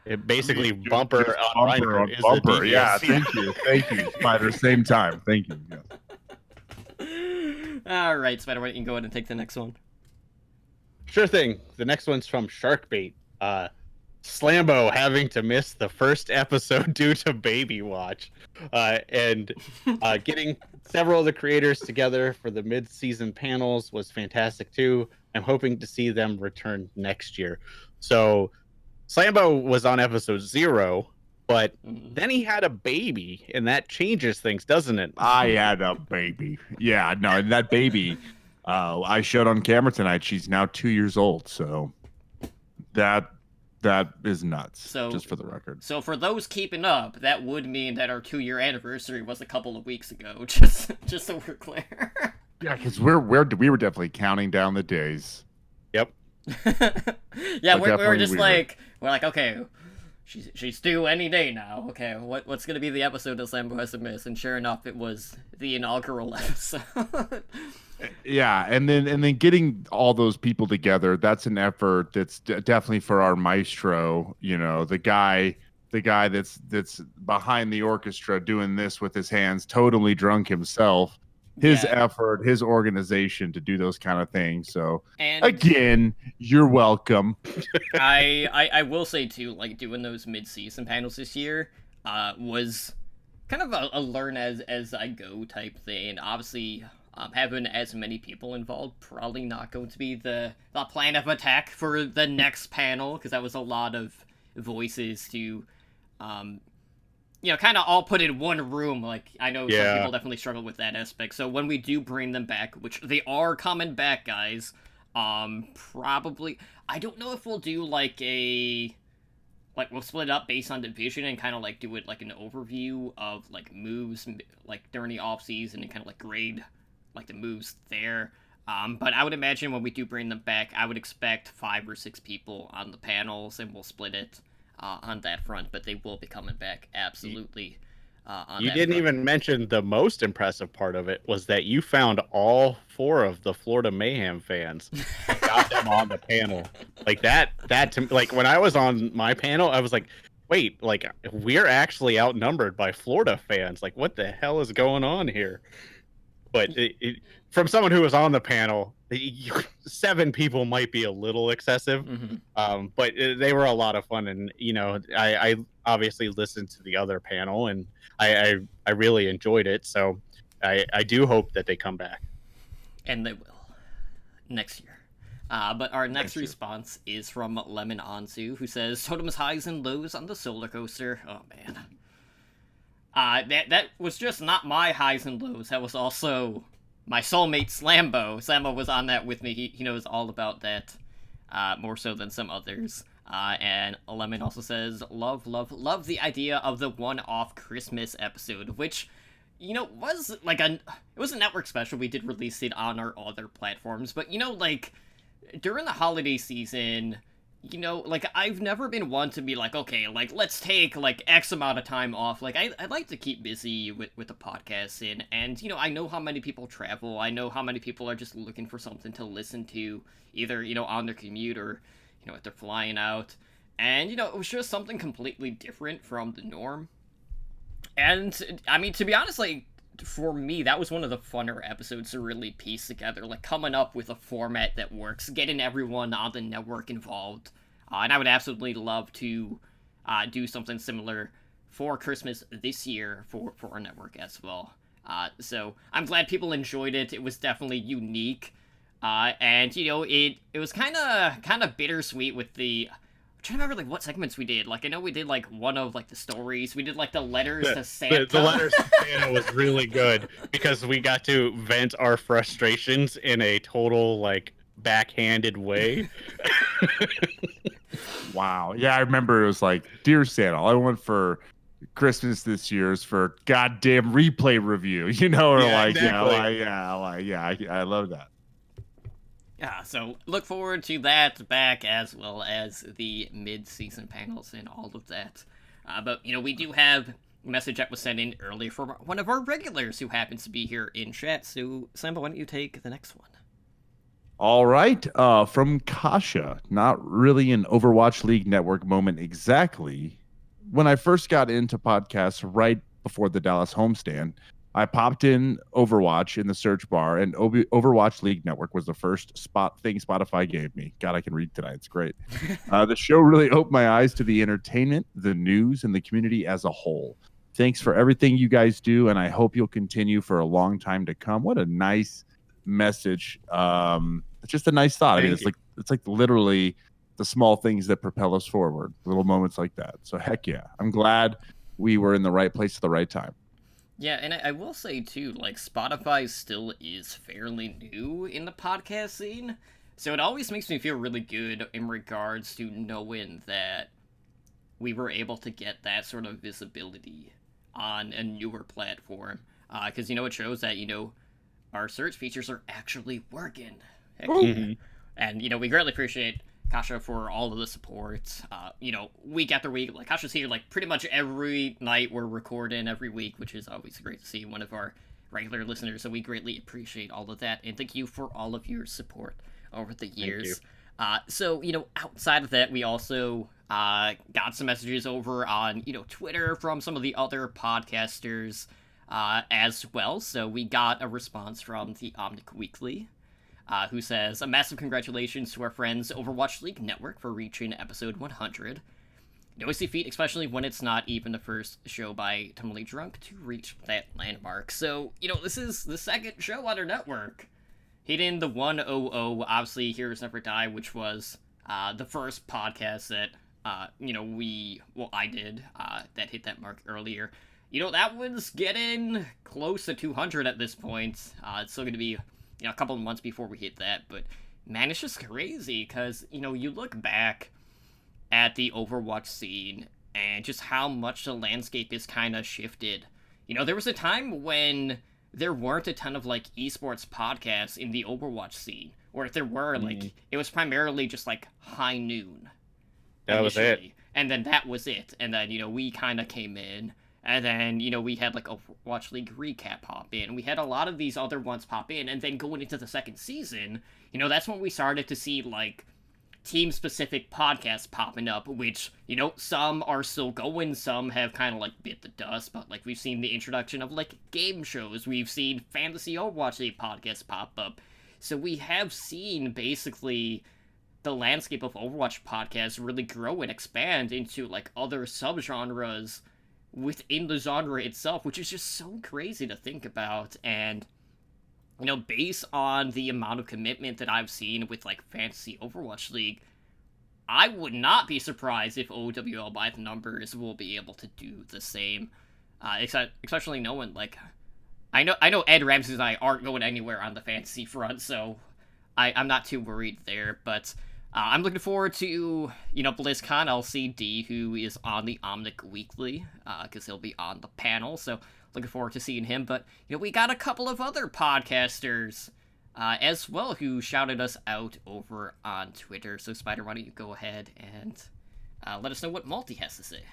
It basically Bumper on Bumper is Bumper. a DPS. Yeah, thank you, Spider. Same time. Thank you. Yes. All right, Spider, why don't you go ahead and take the next one? Sure thing. The next one's from Sharkbait. Slambo having to miss the first episode due to Baby Watch, and getting several of the creators together for the mid-season panels was fantastic too. I'm hoping to see them return next year. So Slambo was on episode 0, but then he had a baby, and that changes things, doesn't it? I had a baby. Yeah, no, and that baby, I showed on camera tonight. She's now 2 years old, so that is nuts. So, just for the record. So for those keeping up, that would mean that our 2-year anniversary was a couple of weeks ago. Just so we're clear. Yeah, because we were definitely counting down the days. Yep. Yeah, we were just like, okay, she's due any day now. Okay, what's gonna be the episode that Slambo has to miss? And sure enough, it was the inaugural episode. Yeah, and then getting all those people together, that's an effort that's definitely for our maestro, the guy that's behind the orchestra doing this with his hands, totally drunk himself. His effort, his organization to do those kind of things. So again, you're welcome. I will say too, like doing those mid-season panels this year was kind of a learn as I go type thing. Obviously, having as many people involved probably not going to be the plan of attack for the next panel, because that was a lot of voices to kind of all put in one room. Like, I know some people definitely struggle with that aspect. So when we do bring them back, which they are coming back, guys, probably, I don't know if we'll do we'll split it up based on division and kind of like do it like an overview of like moves like during the off season and kind of like grade like the moves there. But I would imagine when we do bring them back, I would expect 5 or 6 people on the panels, and we'll split it on that front. But they will be coming back absolutely. You didn't even mention the most impressive part of it was that you found all 4 of the Florida Mayhem fans, got them on the panel. Like that to, like when I was on my panel, I was like, wait, like we're actually outnumbered by Florida fans. Like, what the hell is going on here? But from someone who was on the panel, 7 people might be a little excessive, but they were a lot of fun. And I obviously listened to the other panel, and I really enjoyed it. So I do hope that they come back, and they will next year. But our next response is from Lemon Anzu, who says, Totem's highs and lows on the solar coaster. Oh man. That was just not my highs and lows. That was also my soulmate Slambo. Slambo was on that with me. He knows all about that, more so than some others. And Lemon also says, love the idea of the one-off Christmas episode, which, was like it was a network special. We did release it on our other platforms, but during the holiday season, I've never been one to be like, okay, like, let's take, like, X amount of time off. Like, I like to keep busy with the podcast, and I know how many people travel. I know how many people are just looking for something to listen to, either, on their commute or, if they're flying out. And, it was just something completely different from the norm. And, I mean, to be honest, like, for me, that was one of the funner episodes to really piece together, like coming up with a format that works, getting everyone on the network involved, and I would absolutely love to do something similar for Christmas this year for our network as well. So I'm glad people enjoyed it. It was definitely unique, and it was kind of bittersweet with the. I'm trying to remember what segments we did. I know we did one of the stories. We did the letters to Santa. The letters to Santa was really good because we got to vent our frustrations in a total backhanded way. Wow. Yeah, I remember it was like, dear Santa, all I want for Christmas this year is for goddamn replay review, or Yeah, like, exactly. I love that. Yeah, so look forward to that back as well as the mid-season panels and all of that. But, we do have a message that was sent in earlier from one of our regulars who happens to be here in chat. So, Slambo, why don't you take the next one? All right. From Kasha, not really an Overwatch League Network moment exactly. When I first got into podcasts right before the Dallas homestand, I popped in Overwatch in the search bar, and Overwatch League Network was the first thing Spotify gave me. God, I can read tonight. It's great. The show really opened my eyes to the entertainment, the news, and the community as a whole. Thanks for everything you guys do, and I hope you'll continue for a long time to come. What a nice message. It's just a nice thought. I mean, Thank you. it's like literally the small things that propel us forward, little moments like that. So heck yeah, I'm glad we were in the right place at the right time. Yeah, and I will say too, like Spotify still is fairly new in the podcast scene, so it always makes me feel really good in regards to knowing that we were able to get that sort of visibility on a newer platform. Because it shows that our search features are actually working. Heck yeah. And we greatly appreciate Kasha for all of the support. Week after week, like Kasha's here like pretty much every night we're recording every week, which is always great to see one of our regular listeners. So we greatly appreciate all of that, and thank you for all of your support over the years. So outside of that, we also got some messages over on Twitter from some of the other podcasters as well. So we got a response from the Omnic Weekly, who says, a massive congratulations to our friends Overwatch League Network for reaching episode 100. No easy feat, especially when it's not even the first show by Tumblely Drunk to reach that landmark. So, this is the second show on our network. Hitting the 100, obviously, Heroes Never Die, which was the first podcast that, I did, that hit that mark earlier. That one's getting close to 200 at this point. It's still going to be a couple of months before we hit that, but man, it's just crazy because you look back at the Overwatch scene and just how much the landscape is kind of shifted. There was a time when there weren't a ton of like esports podcasts in the Overwatch scene, or if there were, like it was primarily just like High Noon. That was it. And then that was it. And then we kind of came in. And then, we had, like, Overwatch League Recap pop in. We had a lot of these other ones pop in. And then going into the second season, that's when we started to see, like, team-specific podcasts popping up, which, some are still going, some have kind of, like, bit the dust. But, like, we've seen the introduction of, like, game shows. We've seen Fantasy Overwatch League podcasts pop up. So we have seen, basically, the landscape of Overwatch podcasts really grow and expand into, like, other subgenres within the genre itself, which is just so crazy to think about. And based on the amount of commitment that I've seen with like Fantasy Overwatch League, I would not be surprised if OWL by the numbers will be able to do the same, especially knowing like I know Ed Ramsey and I aren't going anywhere on the fantasy front, so I'm not too worried there. But I'm looking forward to, BlizzCon. I'll see D, who is on the Omnic Weekly, because he'll be on the panel, so looking forward to seeing him. But, we got a couple of other podcasters as well who shouted us out over on Twitter. So, Spider, why don't you go ahead and let us know what Malty has to say.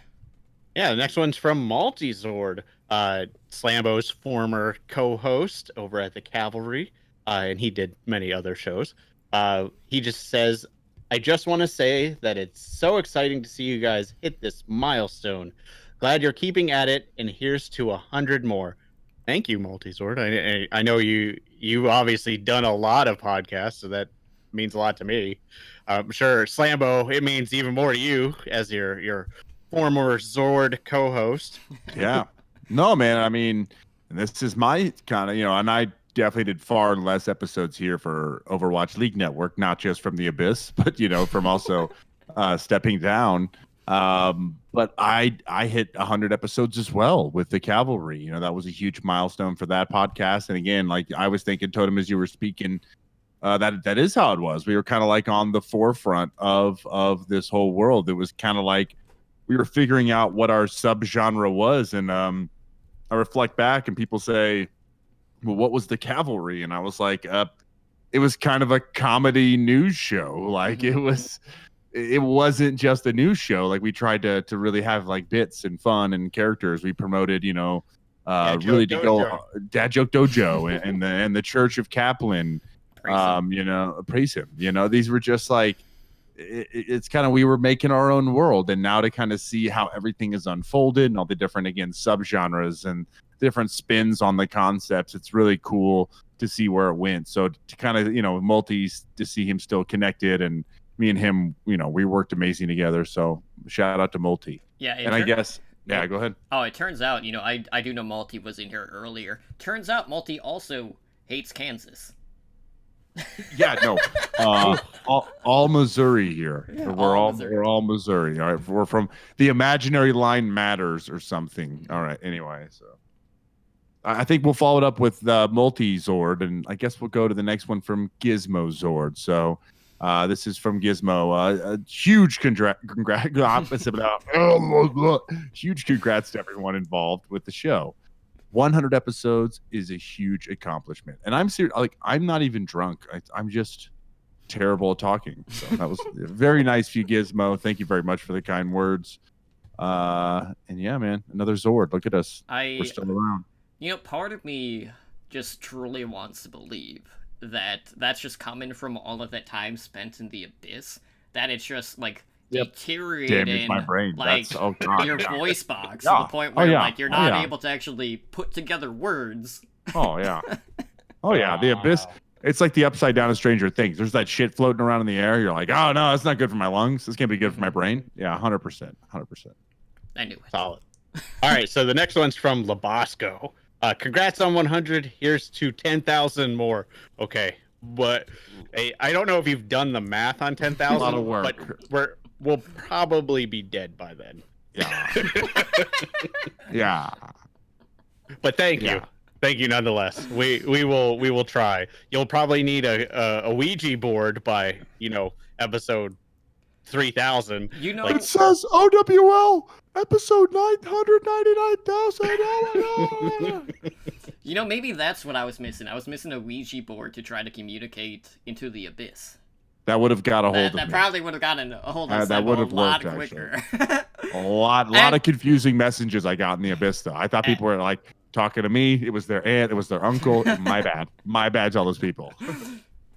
Yeah, the next one's from Multizord, Slambo's former co-host over at the Cavalry, and he did many other shows. He just says, I just want to say that it's so exciting to see you guys hit this milestone. Glad you're keeping at it, and here's to 100 more. Thank you, Multizord. I know you've obviously done a lot of podcasts, so that means a lot to me. I'm sure, Slambo, it means even more to you as your former Zord co-host. Yeah. No, man. I mean, this is my kind of, and I definitely did far less episodes here for Overwatch League Network, not just from the Abyss, but from also stepping down. But I hit 100 episodes as well with the Cavalry. That was a huge milestone for that podcast. And again, like I was thinking, Totem, as you were speaking, that is how it was. We were kind of like on the forefront of this whole world. It was kind of like we were figuring out what our subgenre was, and I reflect back, and people say, "Well, what was the Cavalry?" And I was like, "It was kind of a comedy news show. Like it wasn't just a news show. Like we tried to really have like bits and fun and characters. We promoted, really to go Dad Joke Dojo and the Church of Kaplan." Praise him. These were just like it's kind of we were making our own world, and now to kind of see how everything is unfolded and all the different subgenres and different spins on the concepts. It's really cool to see where it went. So to kind of Multis, to see him still connected, and me and him, we worked amazing together. So shout out to Multi. Yeah, and I guess. Yeah, go ahead. Oh, it turns out, I do know Multi was in here earlier. Turns out Multi also hates Kansas. Yeah, no, all Missouri here. Yeah, we're all Missouri. All right, we're from the imaginary line matters or something. All right. Anyway, so I think we'll follow it up with Multi Zord, and I guess we'll go to the next one from Gizmo Zord. So this is from Gizmo. A huge huge congrats to everyone involved with the show. 100 episodes is a huge accomplishment, and I'm serious. Like I'm not even drunk. I'm just terrible at talking. So that was very nice of you, Gizmo. Thank you very much for the kind words. And yeah, man, another Zord. Look at us. We're still around. Part of me just truly wants to believe that that's just coming from all of that time spent in the abyss. That it's just like deteriorating my brain. Like your voice box to the point where like you're not able to actually put together words. The abyss. It's like the upside down of Stranger Things. There's that shit floating around in the air. You're like, oh no, it's not good for my lungs. This can't be good for my brain. Yeah, 100%. I knew it. Solid. All right, so the next one's from Labasco. Congrats on 100. Here's to 10,000 more. Okay, but I don't know if you've done the math on 10,000. A lot of work. But we'll probably be dead by then. Yeah. Yeah. But thank you nonetheless. We will try. You'll probably need a Ouija board by episode 3,000. It says OWL episode 999,000. Maybe that's what I was missing. I was missing a Ouija board to try to communicate into the abyss. That would have got a hold of me. That probably would have gotten a hold of that would have a lot worked, quicker. A lot of confusing messages I got in the abyss, though. I thought people were like talking to me. It was their aunt. It was their uncle. My bad. My bad to all those people.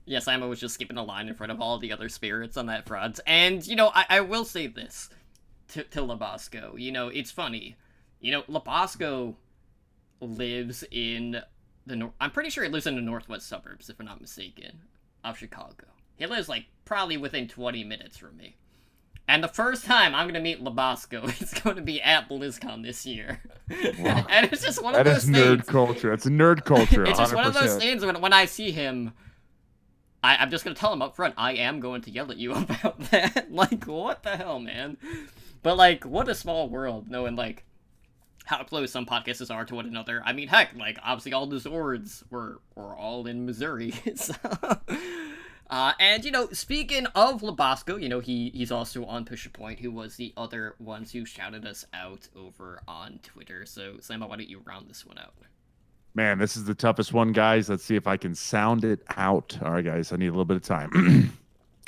Yes, Emma was just skipping a line in front of all the other spirits on that front. And, I will say this to Labasco. It's funny. Labasco lives in I'm pretty sure he lives in the northwest suburbs, if I'm not mistaken, of Chicago. He lives, probably within 20 minutes from me. And the first time I'm going to meet Labasco, it's going to be at BlizzCon this year. Wow. And it's just one of those things. That is nerd culture. It's nerd culture. It's just 100%. One of those things when I see him, I'm just going to tell him up front, I am going to yell at you about that. What the hell, man? But, what a small world, knowing, how close some podcasts are to one another. I mean, heck, obviously all the Zords were all in Missouri. So... and, speaking of Labasco, he's also on Push a Point, who was the other ones who shouted us out over on Twitter. So, Slambo, why don't you round this one out? Man, this is the toughest one, guys. Let's see if I can sound it out. All right, guys, I need a little bit of time.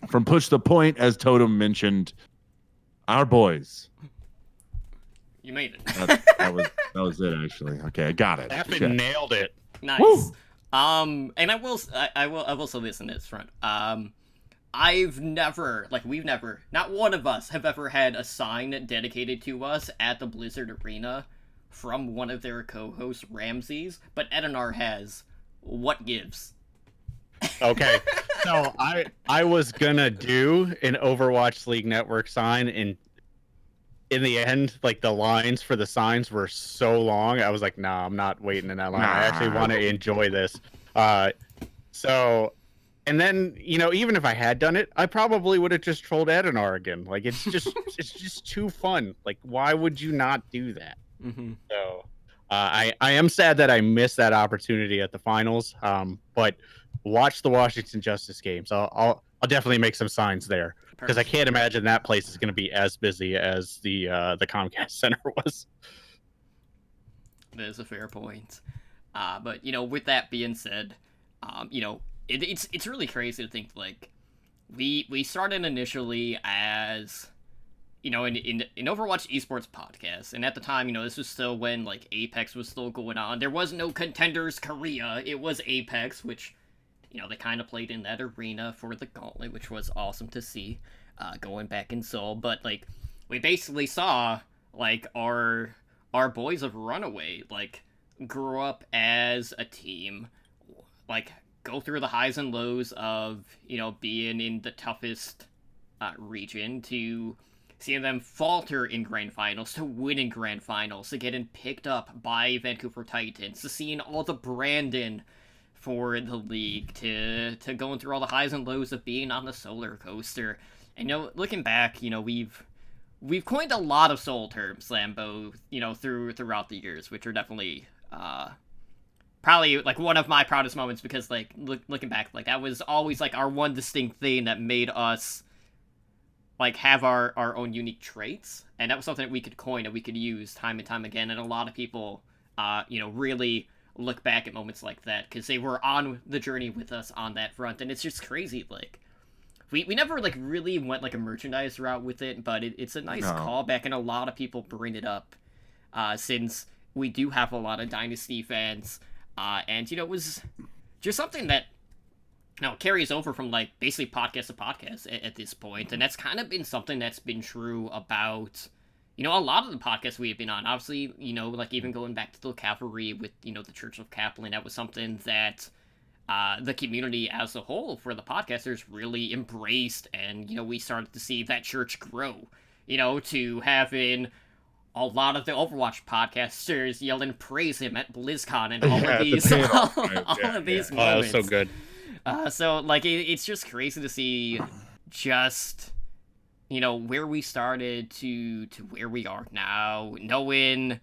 From Push the Point, as Totem mentioned, our boys. You made it. that was it, actually. Okay, I got it. Effing nailed it. Nice. Woo! And I will say this in this front. I've never, we've never, not one of us have ever had a sign dedicated to us at the Blizzard Arena from one of their co-hosts, Ramses, but Edinar has. What gives? Okay, so I was gonna do an Overwatch League Network sign, and in the end, the lines for the signs were so long, I was like, nah, I'm not waiting in that line. I actually want to enjoy this. And then, even if I had done it, I probably would have just trolled Edinar again. It's just too fun. Why would you not do that? Mm-hmm. So, I am sad that I missed that opportunity at the finals. But watch the Washington Justice games. I'll definitely make some signs there because I can't imagine that place is going to be as busy as the Comcast Center was. That is a fair point. But with that being said, it's really crazy to think like we started initially as in Overwatch esports podcast, and at the time, this was still when like Apex was still going on. There was no Contenders Korea. It was Apex, which they kind of played in that arena for the gauntlet, which was awesome to see, going back in Seoul. But like we basically saw like our boys of Runaway like grew up as a team, like go through the highs and lows of being in the toughest region, to seeing them falter in grand finals, to win in grand finals, to getting picked up by Vancouver Titans, to seeing all the Brandon for the league, to going through all the highs and lows of being on the solar coaster. And looking back, we've coined a lot of soul terms, Slambo, throughout the years, which are definitely probably like one of my proudest moments, because like looking back, like that was always like our one distinct thing that made us like have our own unique traits, and that was something that we could coin and we could use time and time again. And a lot of people really look back at moments like that because they were on the journey with us on that front. And it's just crazy, like we never like really went like a merchandise route with it, but it's a nice callback, and a lot of people bring it up since we do have a lot of Dynasty fans, and it was just something that carries over from like basically podcast to podcast at this point. And that's kind of been something that's been true about a lot of the podcasts we have been on. Obviously, like even going back to the Cavalry with the Church of Kaplan, that was something that the community as a whole for the podcasters really embraced, and we started to see that church grow, to having a lot of the Overwatch podcasters yell and praise him at BlizzCon and all of these moments. Oh, that was so good. So like it's just crazy to see just where we started to where we are now, knowing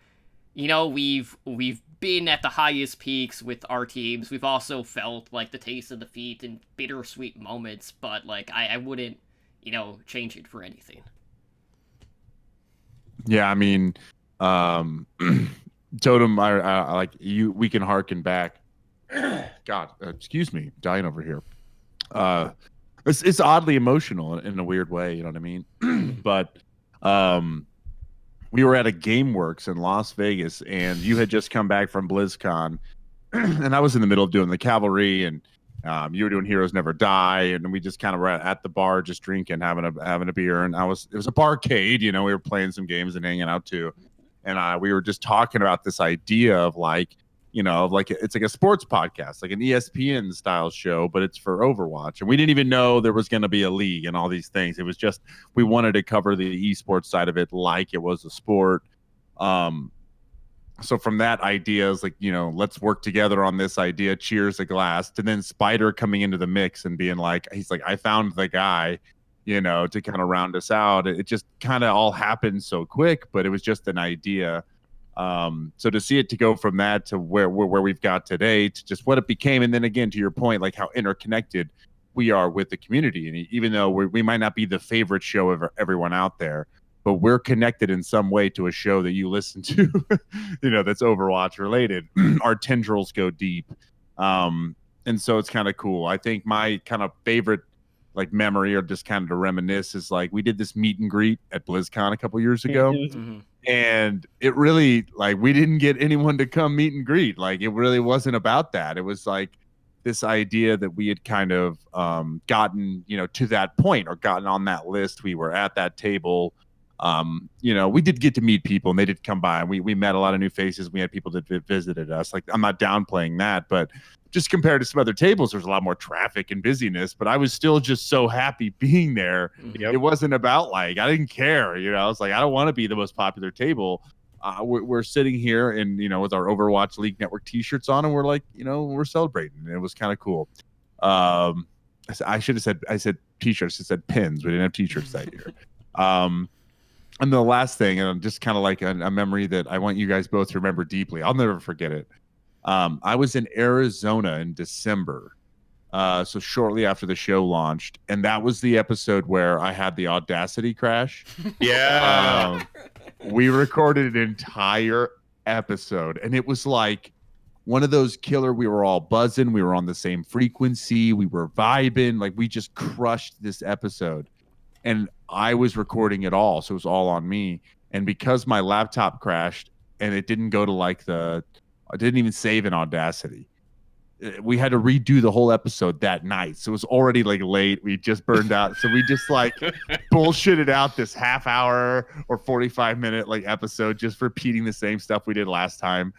we've been at the highest peaks with our teams. We've also felt like the taste of defeat and bittersweet moments, but like I wouldn't change it for anything. Yeah, I mean, Totem, I like you. We can harken back. God, excuse me, dying over here. It's oddly emotional in a weird way, you know what I mean? But we were at a GameWorks in Las Vegas, and you had just come back from BlizzCon, and I was in the middle of doing the Cavalry, and you were doing Heroes Never Die, and we just kind of were at the bar just drinking, having a beer, and it was a barcade, we were playing some games and hanging out too, and we were just talking about this idea of like, it's like a sports podcast, like an ESPN style show, but it's for Overwatch. And we didn't even know there was going to be a league and all these things. It was just, we wanted to cover the esports side of it like it was a sport. So from that idea is like, let's work together on this idea. Cheers a glass. And then Spider coming into the mix and being like, he's like, I found the guy, to kind of round us out. It just kind of all happened so quick, but it was just an idea. So to see it to go from that to where we've got today to just what it became, and then again to your point, like how interconnected we are with the community, and even though we might not be the favorite show of everyone out there, but we're connected in some way to a show that you listen to, that's Overwatch related. Our tendrils go deep, and so it's kind of cool. I think my kind of favorite like memory, or just kind of to reminisce, is like we did this meet and greet at BlizzCon a couple years ago. Mm-hmm. And it really, like, we didn't get anyone to come meet and greet. Like, it really wasn't about that. It was like this idea that we had kind of gotten, to that point, or gotten on that list. We were at that table. We did get to meet people, and they did come by, and we met a lot of new faces. We had people that visited us. Like, I'm not downplaying that, but just compared to some other tables, there's a lot more traffic and busyness, but I was still just so happy being there. Yep. It wasn't about like, I didn't care, I was like, I don't want to be the most popular table. We're sitting here and, with our Overwatch League Network t-shirts on, and we're like, we're celebrating. And it was kind of cool. I should have said, I said t-shirts, I said pins. We didn't have t-shirts that year. And the last thing, and just kind of like a memory that I want you guys both to remember deeply. I'll never forget it. I was in Arizona in December, So shortly after the show launched, and that was the episode where I had the Audacity crash. Yeah. We recorded an entire episode, and it was like one of those killer. We were all buzzing. We were on the same frequency. We were vibing. Like we just crushed this episode, and I was recording it all, so it was all on me. And because my laptop crashed and it didn't go to I didn't even save in Audacity, we had to redo the whole episode that night. So it was already like late. We just burned out. So we just like bullshitted out this half hour or 45-minute like episode, just repeating the same stuff we did last time.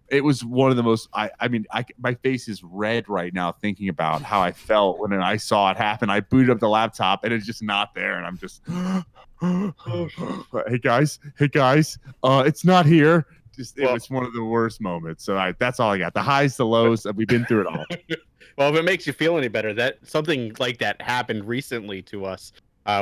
It was one of the most, my face is red right now thinking about how I felt when I saw it happen. I booted up the laptop and it's just not there. And I'm just, hey guys, it's not here. It was one of the worst moments. So that's all I got. The highs, the lows. We've been through it all. Well, if it makes you feel any better, that something like that happened recently to us.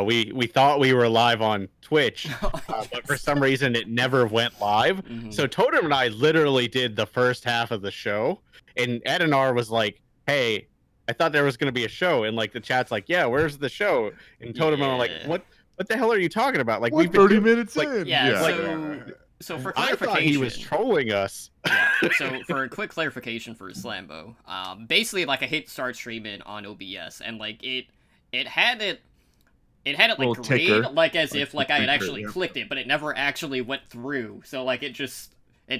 We thought we were live on Twitch, but for some reason it never went live. Mm-hmm. So Totem and I literally did the first half of the show, and Edinar was like, "Hey, I thought there was going to be a show," and like the chat's like, "Yeah, where's the show?" And Totem and I'm like, "What the hell are you talking about? Like we've been 30 minutes like, in." So for clarification, I thought he was trolling us. Yeah. So for a quick clarification for Slambo, basically like I hit start streaming on OBS, and like it had it like grayed, ticker, like as if like I had actually clicked it, but it never actually went through. So like it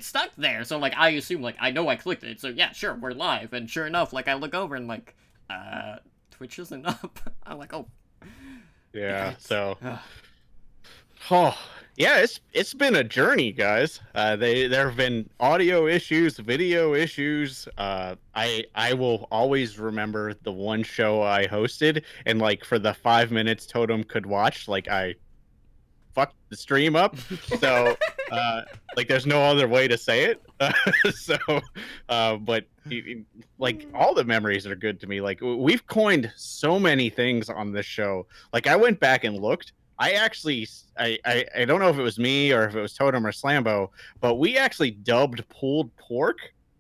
stuck there. So like I assume like I know I clicked it. So yeah, sure, we're live. And sure enough, like I look over and like Twitch isn't up. I'm like, oh. Yeah. So. Oh. Yeah, it's been a journey, guys. There have been audio issues, video issues. I will always remember the one show I hosted, and like for the 5 minutes Totem could watch, like I fucked the stream up. So like there's no other way to say it. But like all the memories are good to me. Like we've coined so many things on this show. Like I went back and looked. I don't know if it was me or if it was Totem or Slambo, but we actually dubbed pulled pork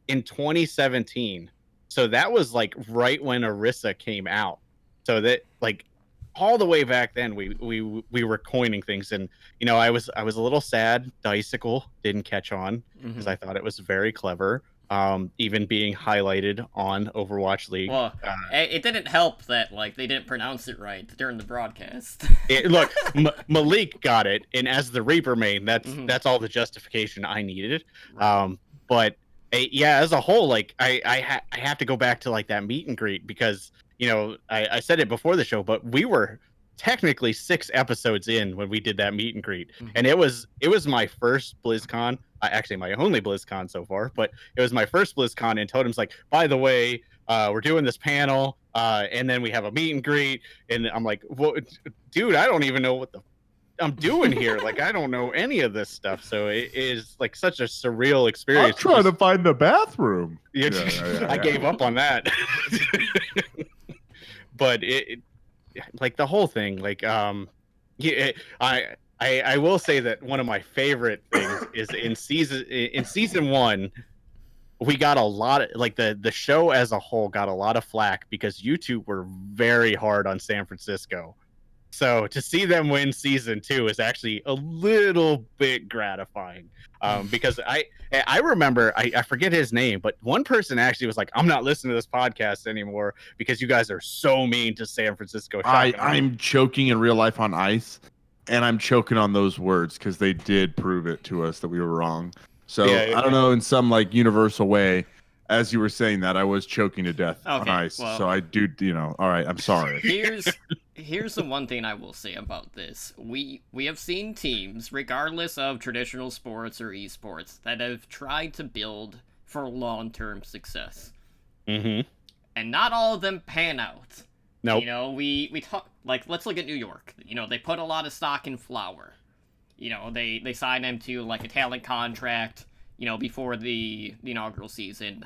in 2017. So that was like right when Orisa came out. So that like all the way back then we were coining things, and you know I was a little sad Dicicle didn't catch on because I thought it was very clever. Even being highlighted on Overwatch League. Well, it didn't help that like they didn't pronounce it right during the broadcast. Look, Malik got it, and as the Reaper main, that's all the justification I needed. But yeah, as a whole, like I have to go back to like that meet and greet because you know I said it before the show, but we were technically 6 episodes in when we did that meet and greet, and it was my first BlizzCon. Actually, my only BlizzCon so far, but it was my first BlizzCon. And Totem's like, by the way, we're doing this panel, and then we have a meet and greet. And I'm like, well, dude, I don't even know what I'm doing here. Like, I don't know any of this stuff. So it is like such a surreal experience. I'm trying to find the bathroom. I gave up on that. But it like the whole thing, like, I will say that one of my favorite things is in season 1, we got a lot of like the show as a whole got a lot of flack because you two were very hard on San Francisco. So to see them win season 2 is actually a little bit gratifying. Because I remember I forget his name, but one person actually was like, "I'm not listening to this podcast anymore because you guys are so mean to San Francisco." I'm choking in real life on ice. And I'm choking on those words because they did prove it to us that we were wrong. So I don't know, in some like universal way, as you were saying that, I was choking to death on ice. Well, so I do, all right, I'm sorry. Here's the one thing I will say about this. We have seen teams, regardless of traditional sports or esports, that have tried to build for long-term success. Mm-hmm. And not all of them pan out. Nope. You know, we talk like let's look at New York. You know, they put a lot of stock in Flower. You know, they signed him to like a talent contract. You know, before the inaugural season.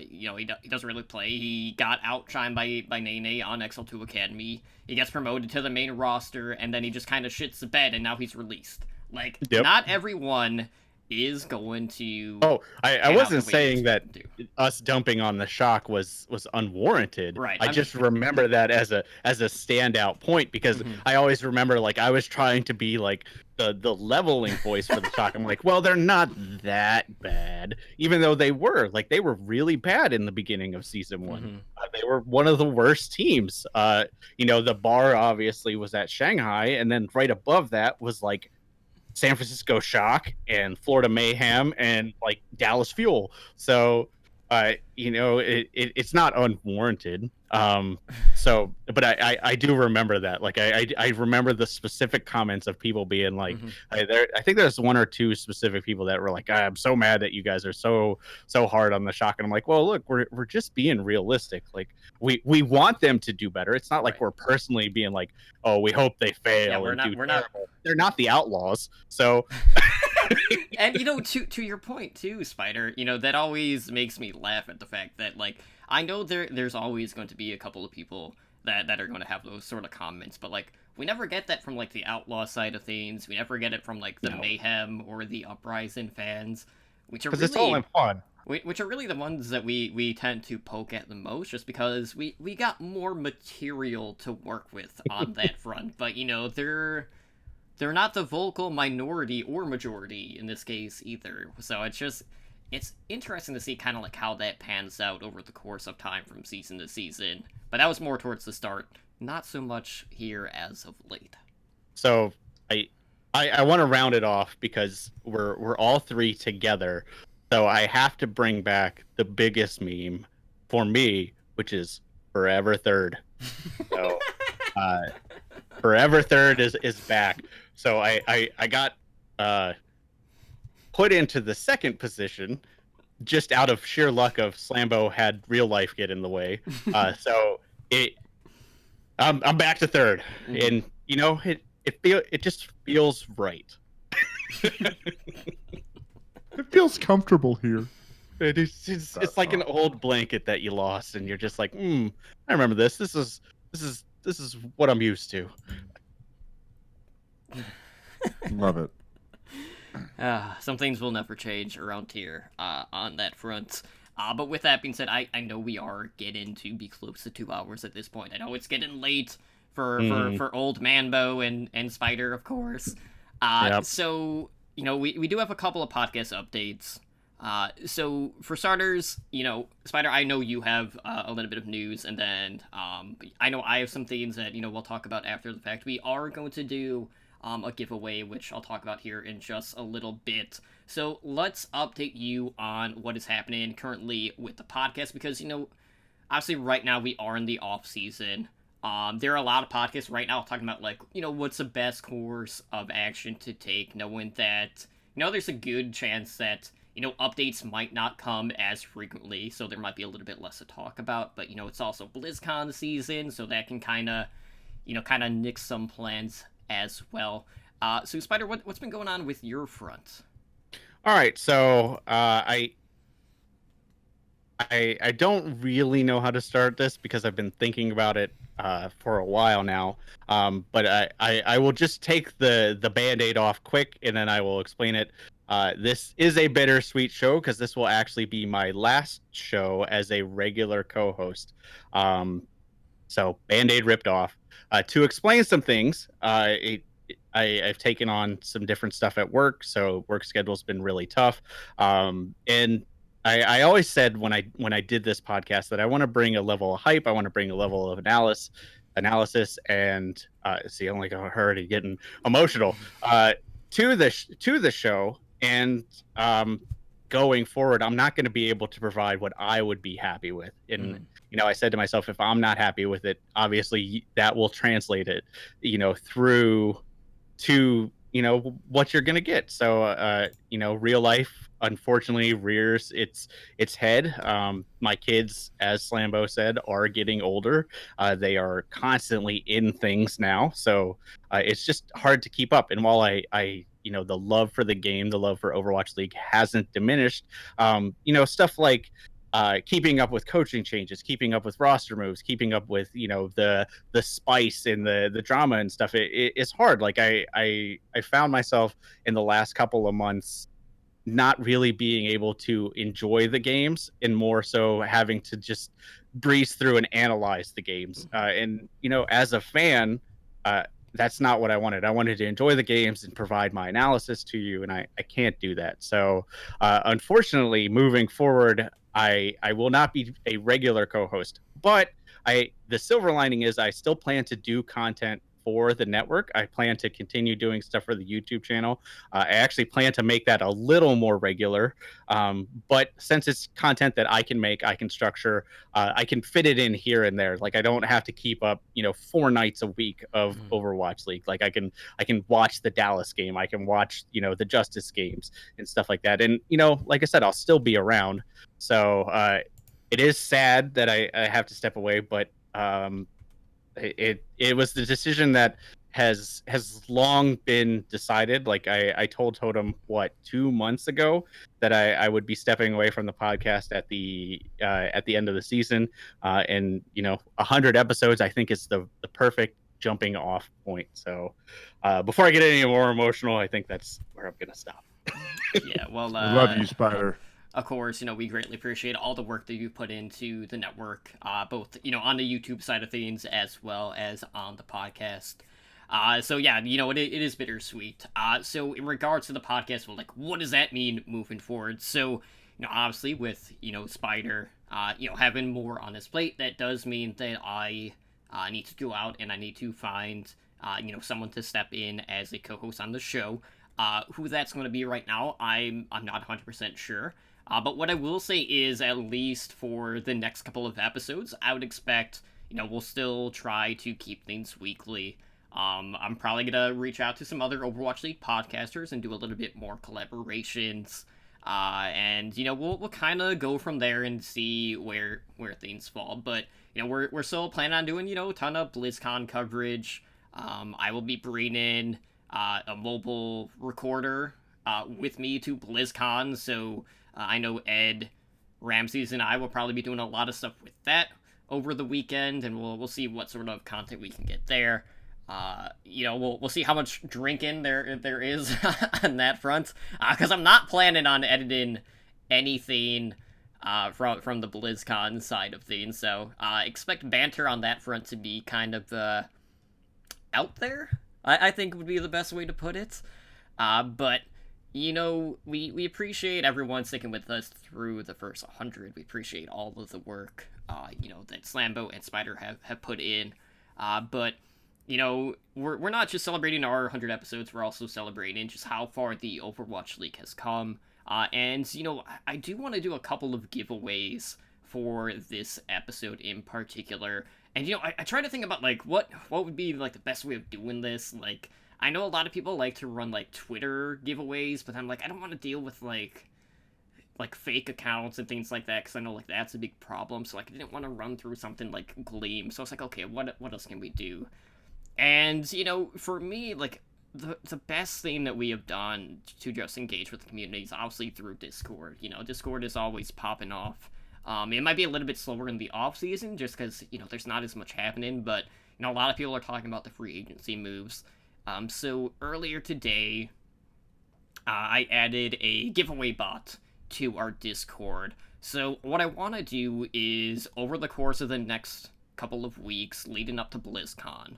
You know, he doesn't really play. He got outshined by Nene on XL2 Academy. He gets promoted to the main roster, and then he just kind of shits the bed, and now he's released. Like, not everyone is going to Oh, I pan out the wasn't way you saying that expect them to. us dumping on the Shock was unwarranted. Right. I just remember that as a standout point because Mhm. I always remember like I was trying to be like the leveling voice for the Shock. I'm like, well, they're not that bad, even though they were really bad in the beginning of season one. Mhm. They were one of the worst teams. The bar obviously was at Shanghai, and then right above that was like San Francisco Shock and Florida Mayhem and like Dallas Fuel. So, it's not unwarranted. But I do remember that. Like, I remember the specific comments of people being like, Mhm. I think there's one or two specific people that were like, I'm so mad that you guys are so hard on the Shock. And I'm like, well, look, we're just being realistic. Like, we want them to do better. It's not like Right. we're personally being like, oh, we hope they fail Yeah, or do we're not. terrible. They're not the Outlaws, so And to your point too, Spider, that always makes me laugh at the fact that like I know there's always going to be a couple of people that are going to have those sort of comments, but like we never get that from like the Outlaw side of things. We never get it from like the no, Mayhem or the Uprising fans, which are because it's all in really fun. which are really the ones that we tend to poke at the most, just because we got more material to work with on that front. But they're not the vocal minority or majority in this case either. So it's interesting to see kind of like how that pans out over the course of time from season to season. But that was more towards the start, not so much here as of late. so I want to round it off because we're all three together. So I have to bring back the biggest meme for me, which is Forever Third. So uh, Forever Third is back. So I got put into the second position just out of sheer luck of Slambo had real life get in the way. So it I'm back to third, and it just feels right. It feels comfortable here. It's like an old blanket that you lost, and you're just like, I remember this. This is what I'm used to. Love it. Some things will never change around here on that front. But with that being said, I know we are getting to be close to 2 hours at this point. I know it's getting late for old Manbo and Spider, of course. Yep. So, we do have a couple of podcast updates. So for starters, Spider, I know you have a little bit of news, and then I know I have some things that we'll talk about after the fact. We are going to do a giveaway, which I'll talk about here in just a little bit. So let's update you on what is happening currently with the podcast, because obviously right now we are in the off season. There are a lot of podcasts right now talking about like what's the best course of action to take, knowing that there's a good chance that updates might not come as frequently, so there might be a little bit less to talk about. But it's also BlizzCon season, so that can kind of nix some plans as well. So Spider, what's been going on with your front? All right, so I don't really know how to start this because I've been thinking about it for a while now. But I will just take the Band-Aid off quick, and then I will explain it. This is a bittersweet show because this will actually be my last show as a regular co-host. So Band-Aid ripped off. To explain some things, I've taken on some different stuff at work, so work schedule's been really tough. And I always said when I did this podcast that I want to bring a level of hype, I want to bring a level of analysis, and see, I'm like already getting emotional to the show, and going forward, I'm not going to be able to provide what I would be happy with. And I said to myself, if I'm not happy with it, obviously that will translate it, through to what you're gonna get. So real life unfortunately rears its head. My kids, as Slambo said, are getting older. They are constantly in things now, so it's just hard to keep up. And while I the love for the game, the love for Overwatch League hasn't diminished, stuff like keeping up with coaching changes, keeping up with roster moves, keeping up with the spice and the drama and stuff. It's hard. Like I found myself in the last couple of months not really being able to enjoy the games and more so having to just breeze through and analyze the games. And as a fan, uh, that's not what I wanted. I wanted to enjoy the games and provide my analysis to you, and I can't do that. So, unfortunately, moving forward, I will not be a regular co-host. But the silver lining is I still plan to do content for the network. I plan to continue doing stuff for the YouTube channel. I actually plan to make that a little more regular. But since it's content that I can make, I can structure, I can fit it in here and there. Like I don't have to keep up, 4 nights a week of Overwatch League. Like I can watch the Dallas game. I can watch, the Justice games and stuff like that. And like I said, I'll still be around. So it is sad that I have to step away, but it was the decision that has long been decided. Like I told Totem 2 months ago that I would be stepping away from the podcast at the end of the season, and 100 episodes I think is the perfect jumping off point. So before I get any more emotional, I think that's where I'm gonna stop. Yeah, well, I love you, Spider. Of course, we greatly appreciate all the work that you put into the network, both, on the YouTube side of things as well as on the podcast. So yeah, it is bittersweet. So in regards to the podcast, well, like, what does that mean moving forward? So, obviously with, Spider, having more on his plate, that does mean that I need to go out and I need to find, someone to step in as a co-host on the show. Who that's going to be right now, I'm not 100% sure. But what I will say is, at least for the next couple of episodes, I would expect, we'll still try to keep things weekly. I'm probably going to reach out to some other Overwatch League podcasters and do a little bit more collaborations. And, we'll kind of go from there and see where things fall. But, we're still planning on doing, a ton of BlizzCon coverage. I will be bringing a mobile recorder with me to BlizzCon, so I know Ed, Ramses, and I will probably be doing a lot of stuff with that over the weekend, and we'll see what sort of content we can get there. We'll see how much drinking there is on that front, because I'm not planning on editing anything from the BlizzCon side of things, so expect banter on that front to be kind of out there, I think would be the best way to put it. But we appreciate everyone sticking with us through the first 100. We appreciate all of the work, that Slambo and Spider have put in. But, we're not just celebrating our 100 episodes, we're also celebrating just how far the Overwatch League has come. And, I do want to do a couple of giveaways for this episode in particular. And, I try to think about, like, what would be, like, the best way of doing this. Like, I know a lot of people like to run, like, Twitter giveaways, but I'm like, I don't want to deal with, like fake accounts and things like that, because I know, like, that's a big problem. So, like, I didn't want to run through something like Gleam. So I was like, okay, what else can we do? And, for me, like, the best thing that we have done to just engage with the community is obviously through Discord. Discord is always popping off. It might be a little bit slower in the off season just because, there's not as much happening, but, a lot of people are talking about the free agency moves. So earlier today, I added a giveaway bot to our Discord. So what I want to do is, over the course of the next couple of weeks leading up to BlizzCon,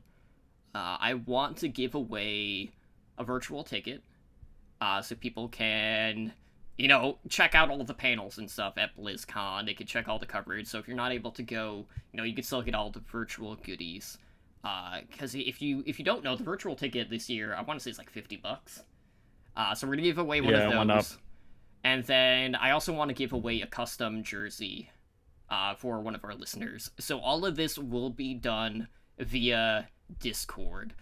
I want to give away a virtual ticket, so people can, check out all of the panels and stuff at BlizzCon. They can check all the coverage, so if you're not able to go, you can still get all the virtual goodies. Because if you don't know, the virtual ticket this year, I want to say it's like $50. So we're gonna give away one of those. And then I also want to give away a custom jersey for one of our listeners. So all of this will be done via Discord.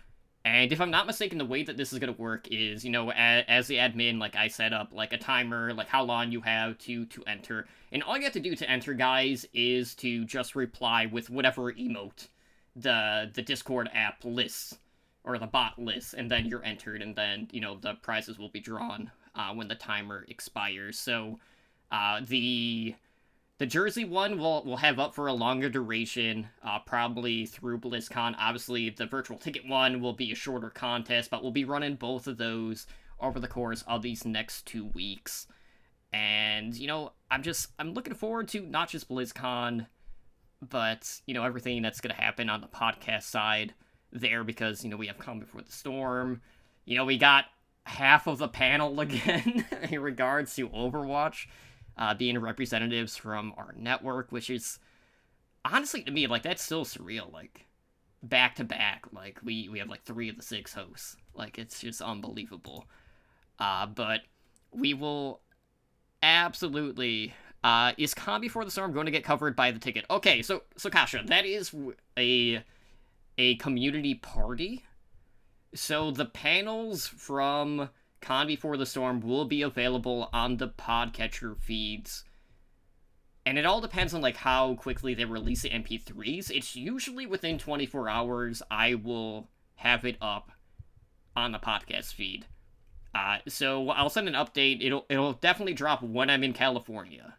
And if I'm not mistaken, the way that this is going to work is, as the admin, like, I set up, like, a timer, like, how long you have to enter. And all you have to do to enter, guys, is to just reply with whatever emote the Discord app lists, or the bot lists, and then you're entered, and then, the prizes will be drawn when the timer expires. So, the jersey one will have up for a longer duration, probably through BlizzCon. Obviously, the virtual ticket one will be a shorter contest, but we'll be running both of those over the course of these next 2 weeks. And, I'm looking forward to not just BlizzCon, but, everything that's going to happen on the podcast side there because, we have Calm Before the Storm. We got half of the panel again in regards to Overwatch being representatives from our network, which is, honestly, to me, like, that's still surreal. Like, back to back, like, we have, like, 3 of the 6 hosts. Like, it's just unbelievable. But we will absolutely... is Calm Before the Storm going to get covered by the ticket? Okay, so Kasha, that is a community party. So the panels from Calm Before the Storm will be available on the podcatcher feeds. And it all depends on like how quickly they release the MP3s. It's usually within 24 hours I will have it up on the podcast feed. So I'll send an update. It'll definitely drop when I'm in California.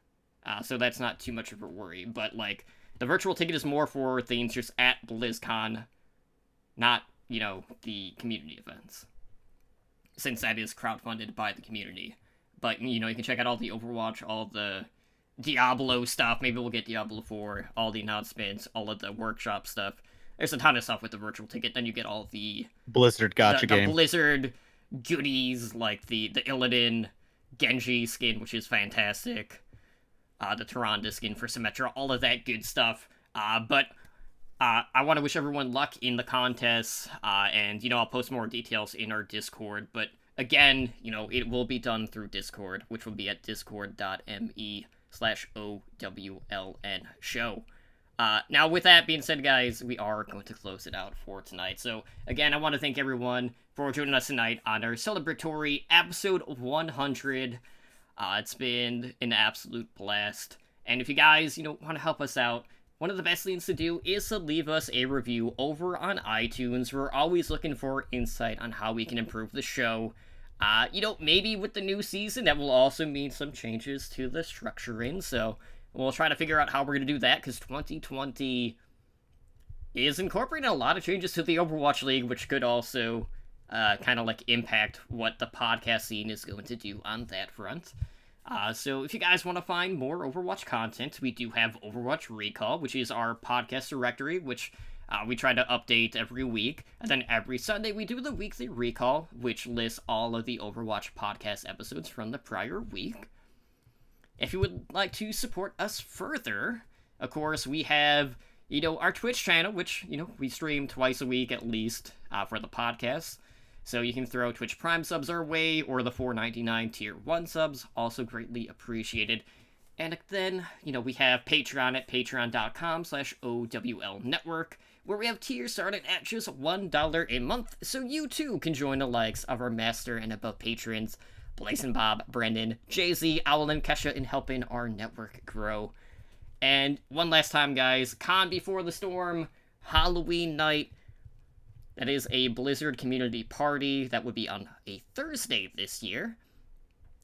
So that's not too much of a worry. But, like, the virtual ticket is more for things just at BlizzCon, not, the community events. Since that is crowdfunded by the community. But, you can check out all the Overwatch, all the Diablo stuff. Maybe we'll get Diablo 4, all the announcements, all of the workshop stuff. There's a ton of stuff with the virtual ticket. Then you get all the... Blizzard gacha game. The Blizzard goodies, like the Illidan Genji skin, which is fantastic. The Tyrande skin for Symmetra, all of that good stuff. But I want to wish everyone luck in the contest, and, I'll post more details in our Discord. But again, it will be done through Discord, which will be at discord.me/OWLN show. Now, with that being said, guys, we are going to close it out for tonight. So, again, I want to thank everyone for joining us tonight on our celebratory episode 100. It's been an absolute blast. And if you guys, want to help us out, one of the best things to do is to leave us a review over on iTunes. We're always looking for insight on how we can improve the show. Maybe with the new season, that will also mean some changes to the structuring. So we'll try to figure out how we're going to do that, because 2020 is incorporating a lot of changes to the Overwatch League, which could also kind of like impact what the podcast scene is going to do on that front. So if you guys want to find more Overwatch content, we do have Overwatch Recall, which is our podcast directory, which we try to update every week. And then every Sunday we do the weekly recall, which lists all of the Overwatch podcast episodes from the prior week. If you would like to support us further, of course, we have, our Twitch channel, which, we stream twice a week at least for the podcast. So you can throw Twitch Prime subs our way, or the $4.99 Tier 1 subs, also greatly appreciated. And then, we have Patreon at patreon.com/OWL Network, where we have tiers starting at just $1 a month, so you too can join the likes of our master and above patrons, Blazing Bob, Brendan, Jay-Z, Owl, and Kesha, in helping our network grow. And one last time, guys, Calm Before the Storm, Halloween night. That is a Blizzard community party. That would be on a Thursday this year.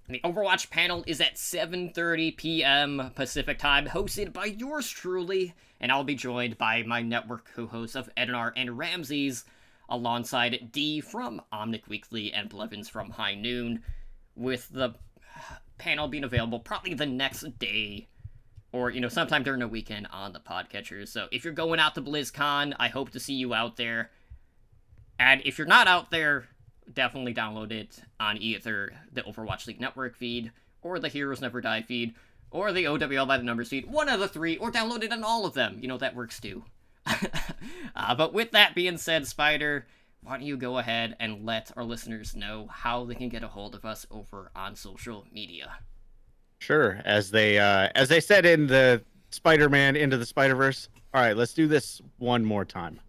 And the Overwatch panel is at 7:30 p.m. Pacific time, hosted by yours truly. And I'll be joined by my network co-hosts of Edinar and Ramses, alongside D from Omnic Weekly and Blevins from High Noon, with the panel being available probably the next day, or, sometime during the weekend on the podcatchers. So if you're going out to BlizzCon, I hope to see you out there. And if you're not out there, definitely download it on either the Overwatch League Network feed, or the Heroes Never Die feed, or the OWL by the Numbers feed, one of the three, or download it on all of them. That works too. But with that being said, Spider, why don't you go ahead and let our listeners know how they can get a hold of us over on social media? Sure. As they said in the Spider-Man Into the Spider-Verse. All right, let's do this one more time.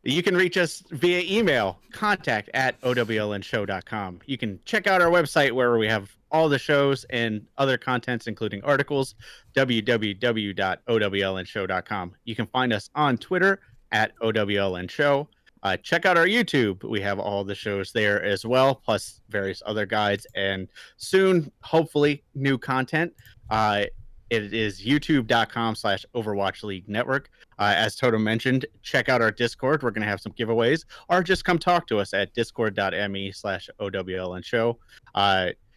You can reach us via email, contact@owlnshow.com. You can check out our website where we have all the shows and other contents, including articles, www.owlnshow.com. You can find us on Twitter @OWLNShow. Check out our YouTube. We have all the shows there as well, plus various other guides, and soon, hopefully, new content. It is youtube.com/Overwatch League Network. As Toto mentioned, check out our Discord. We're going to have some giveaways, or just come talk to us at discord.me/OWLN show.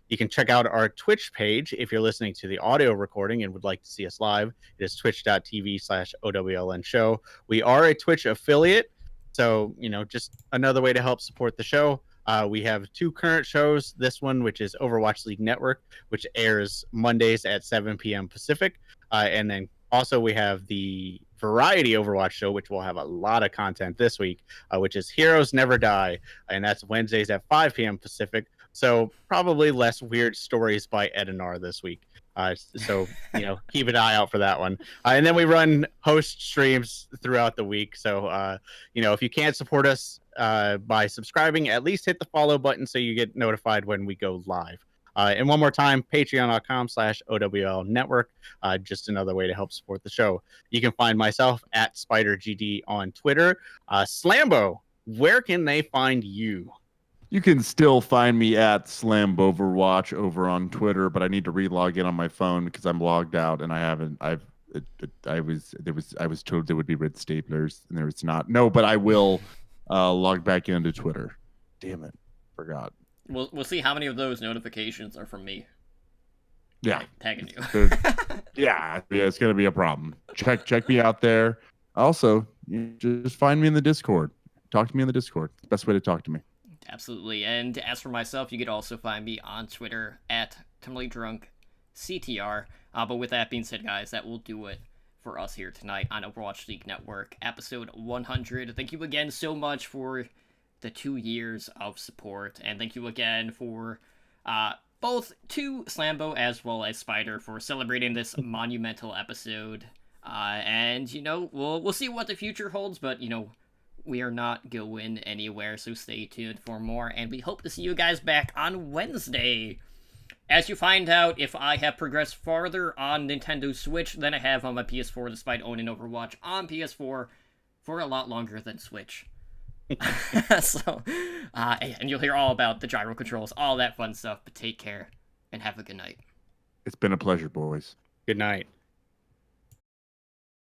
You can check out our Twitch page if you're listening to the audio recording and would like to see us live. It is twitch.tv/OWLN show. We are a Twitch affiliate, so, just another way to help support the show. We have 2 current shows. This one, which is Overwatch League Network, which airs Mondays at 7 p.m. Pacific. And then also we have the Variety Overwatch show, which will have a lot of content this week, which is Heroes Never Die. And that's Wednesdays at 5 p.m. Pacific. So probably less weird stories by Ed and R this week. So keep an eye out for that one. And then we run host streams throughout the week. So if you can't support us by subscribing, at least hit the follow button so you get notified when we go live. And one more time, patreon.com/OWL Network. Just another way to help support the show. You can find myself at SpiderGD on Twitter. Slambo, where can they find you? You can still find me at Slambo Overwatch over on Twitter, but I need to re-log in on my phone because I'm logged out and I haven't. I was told there would be red staplers and there is not. No, but I will log back into Twitter. Damn it, forgot. We'll see how many of those notifications are from me. Yeah, tagging you. yeah, it's gonna be a problem. Check me out there. Also, just find me in the Discord. Talk to me in the Discord. Best way to talk to me. Absolutely. And as for myself, you could also find me on Twitter at TimberlyDrunkCTR. But with that being said, guys, that will do it for us here tonight on Overwatch League Network, episode 100. Thank you again so much for the 2 years of support, and thank you again for both to Slambo as well as Spider for celebrating this monumental episode. And we'll see what the future holds, but we are not going anywhere, so stay tuned for more, and we hope to see you guys back on Wednesday as you find out if I have progressed farther on Nintendo Switch than I have on my PS4, despite owning Overwatch on PS4 for a lot longer than Switch. So, and you'll hear all about the gyro controls, all that fun stuff, but take care and have a good night. It's been a pleasure, boys. Good night.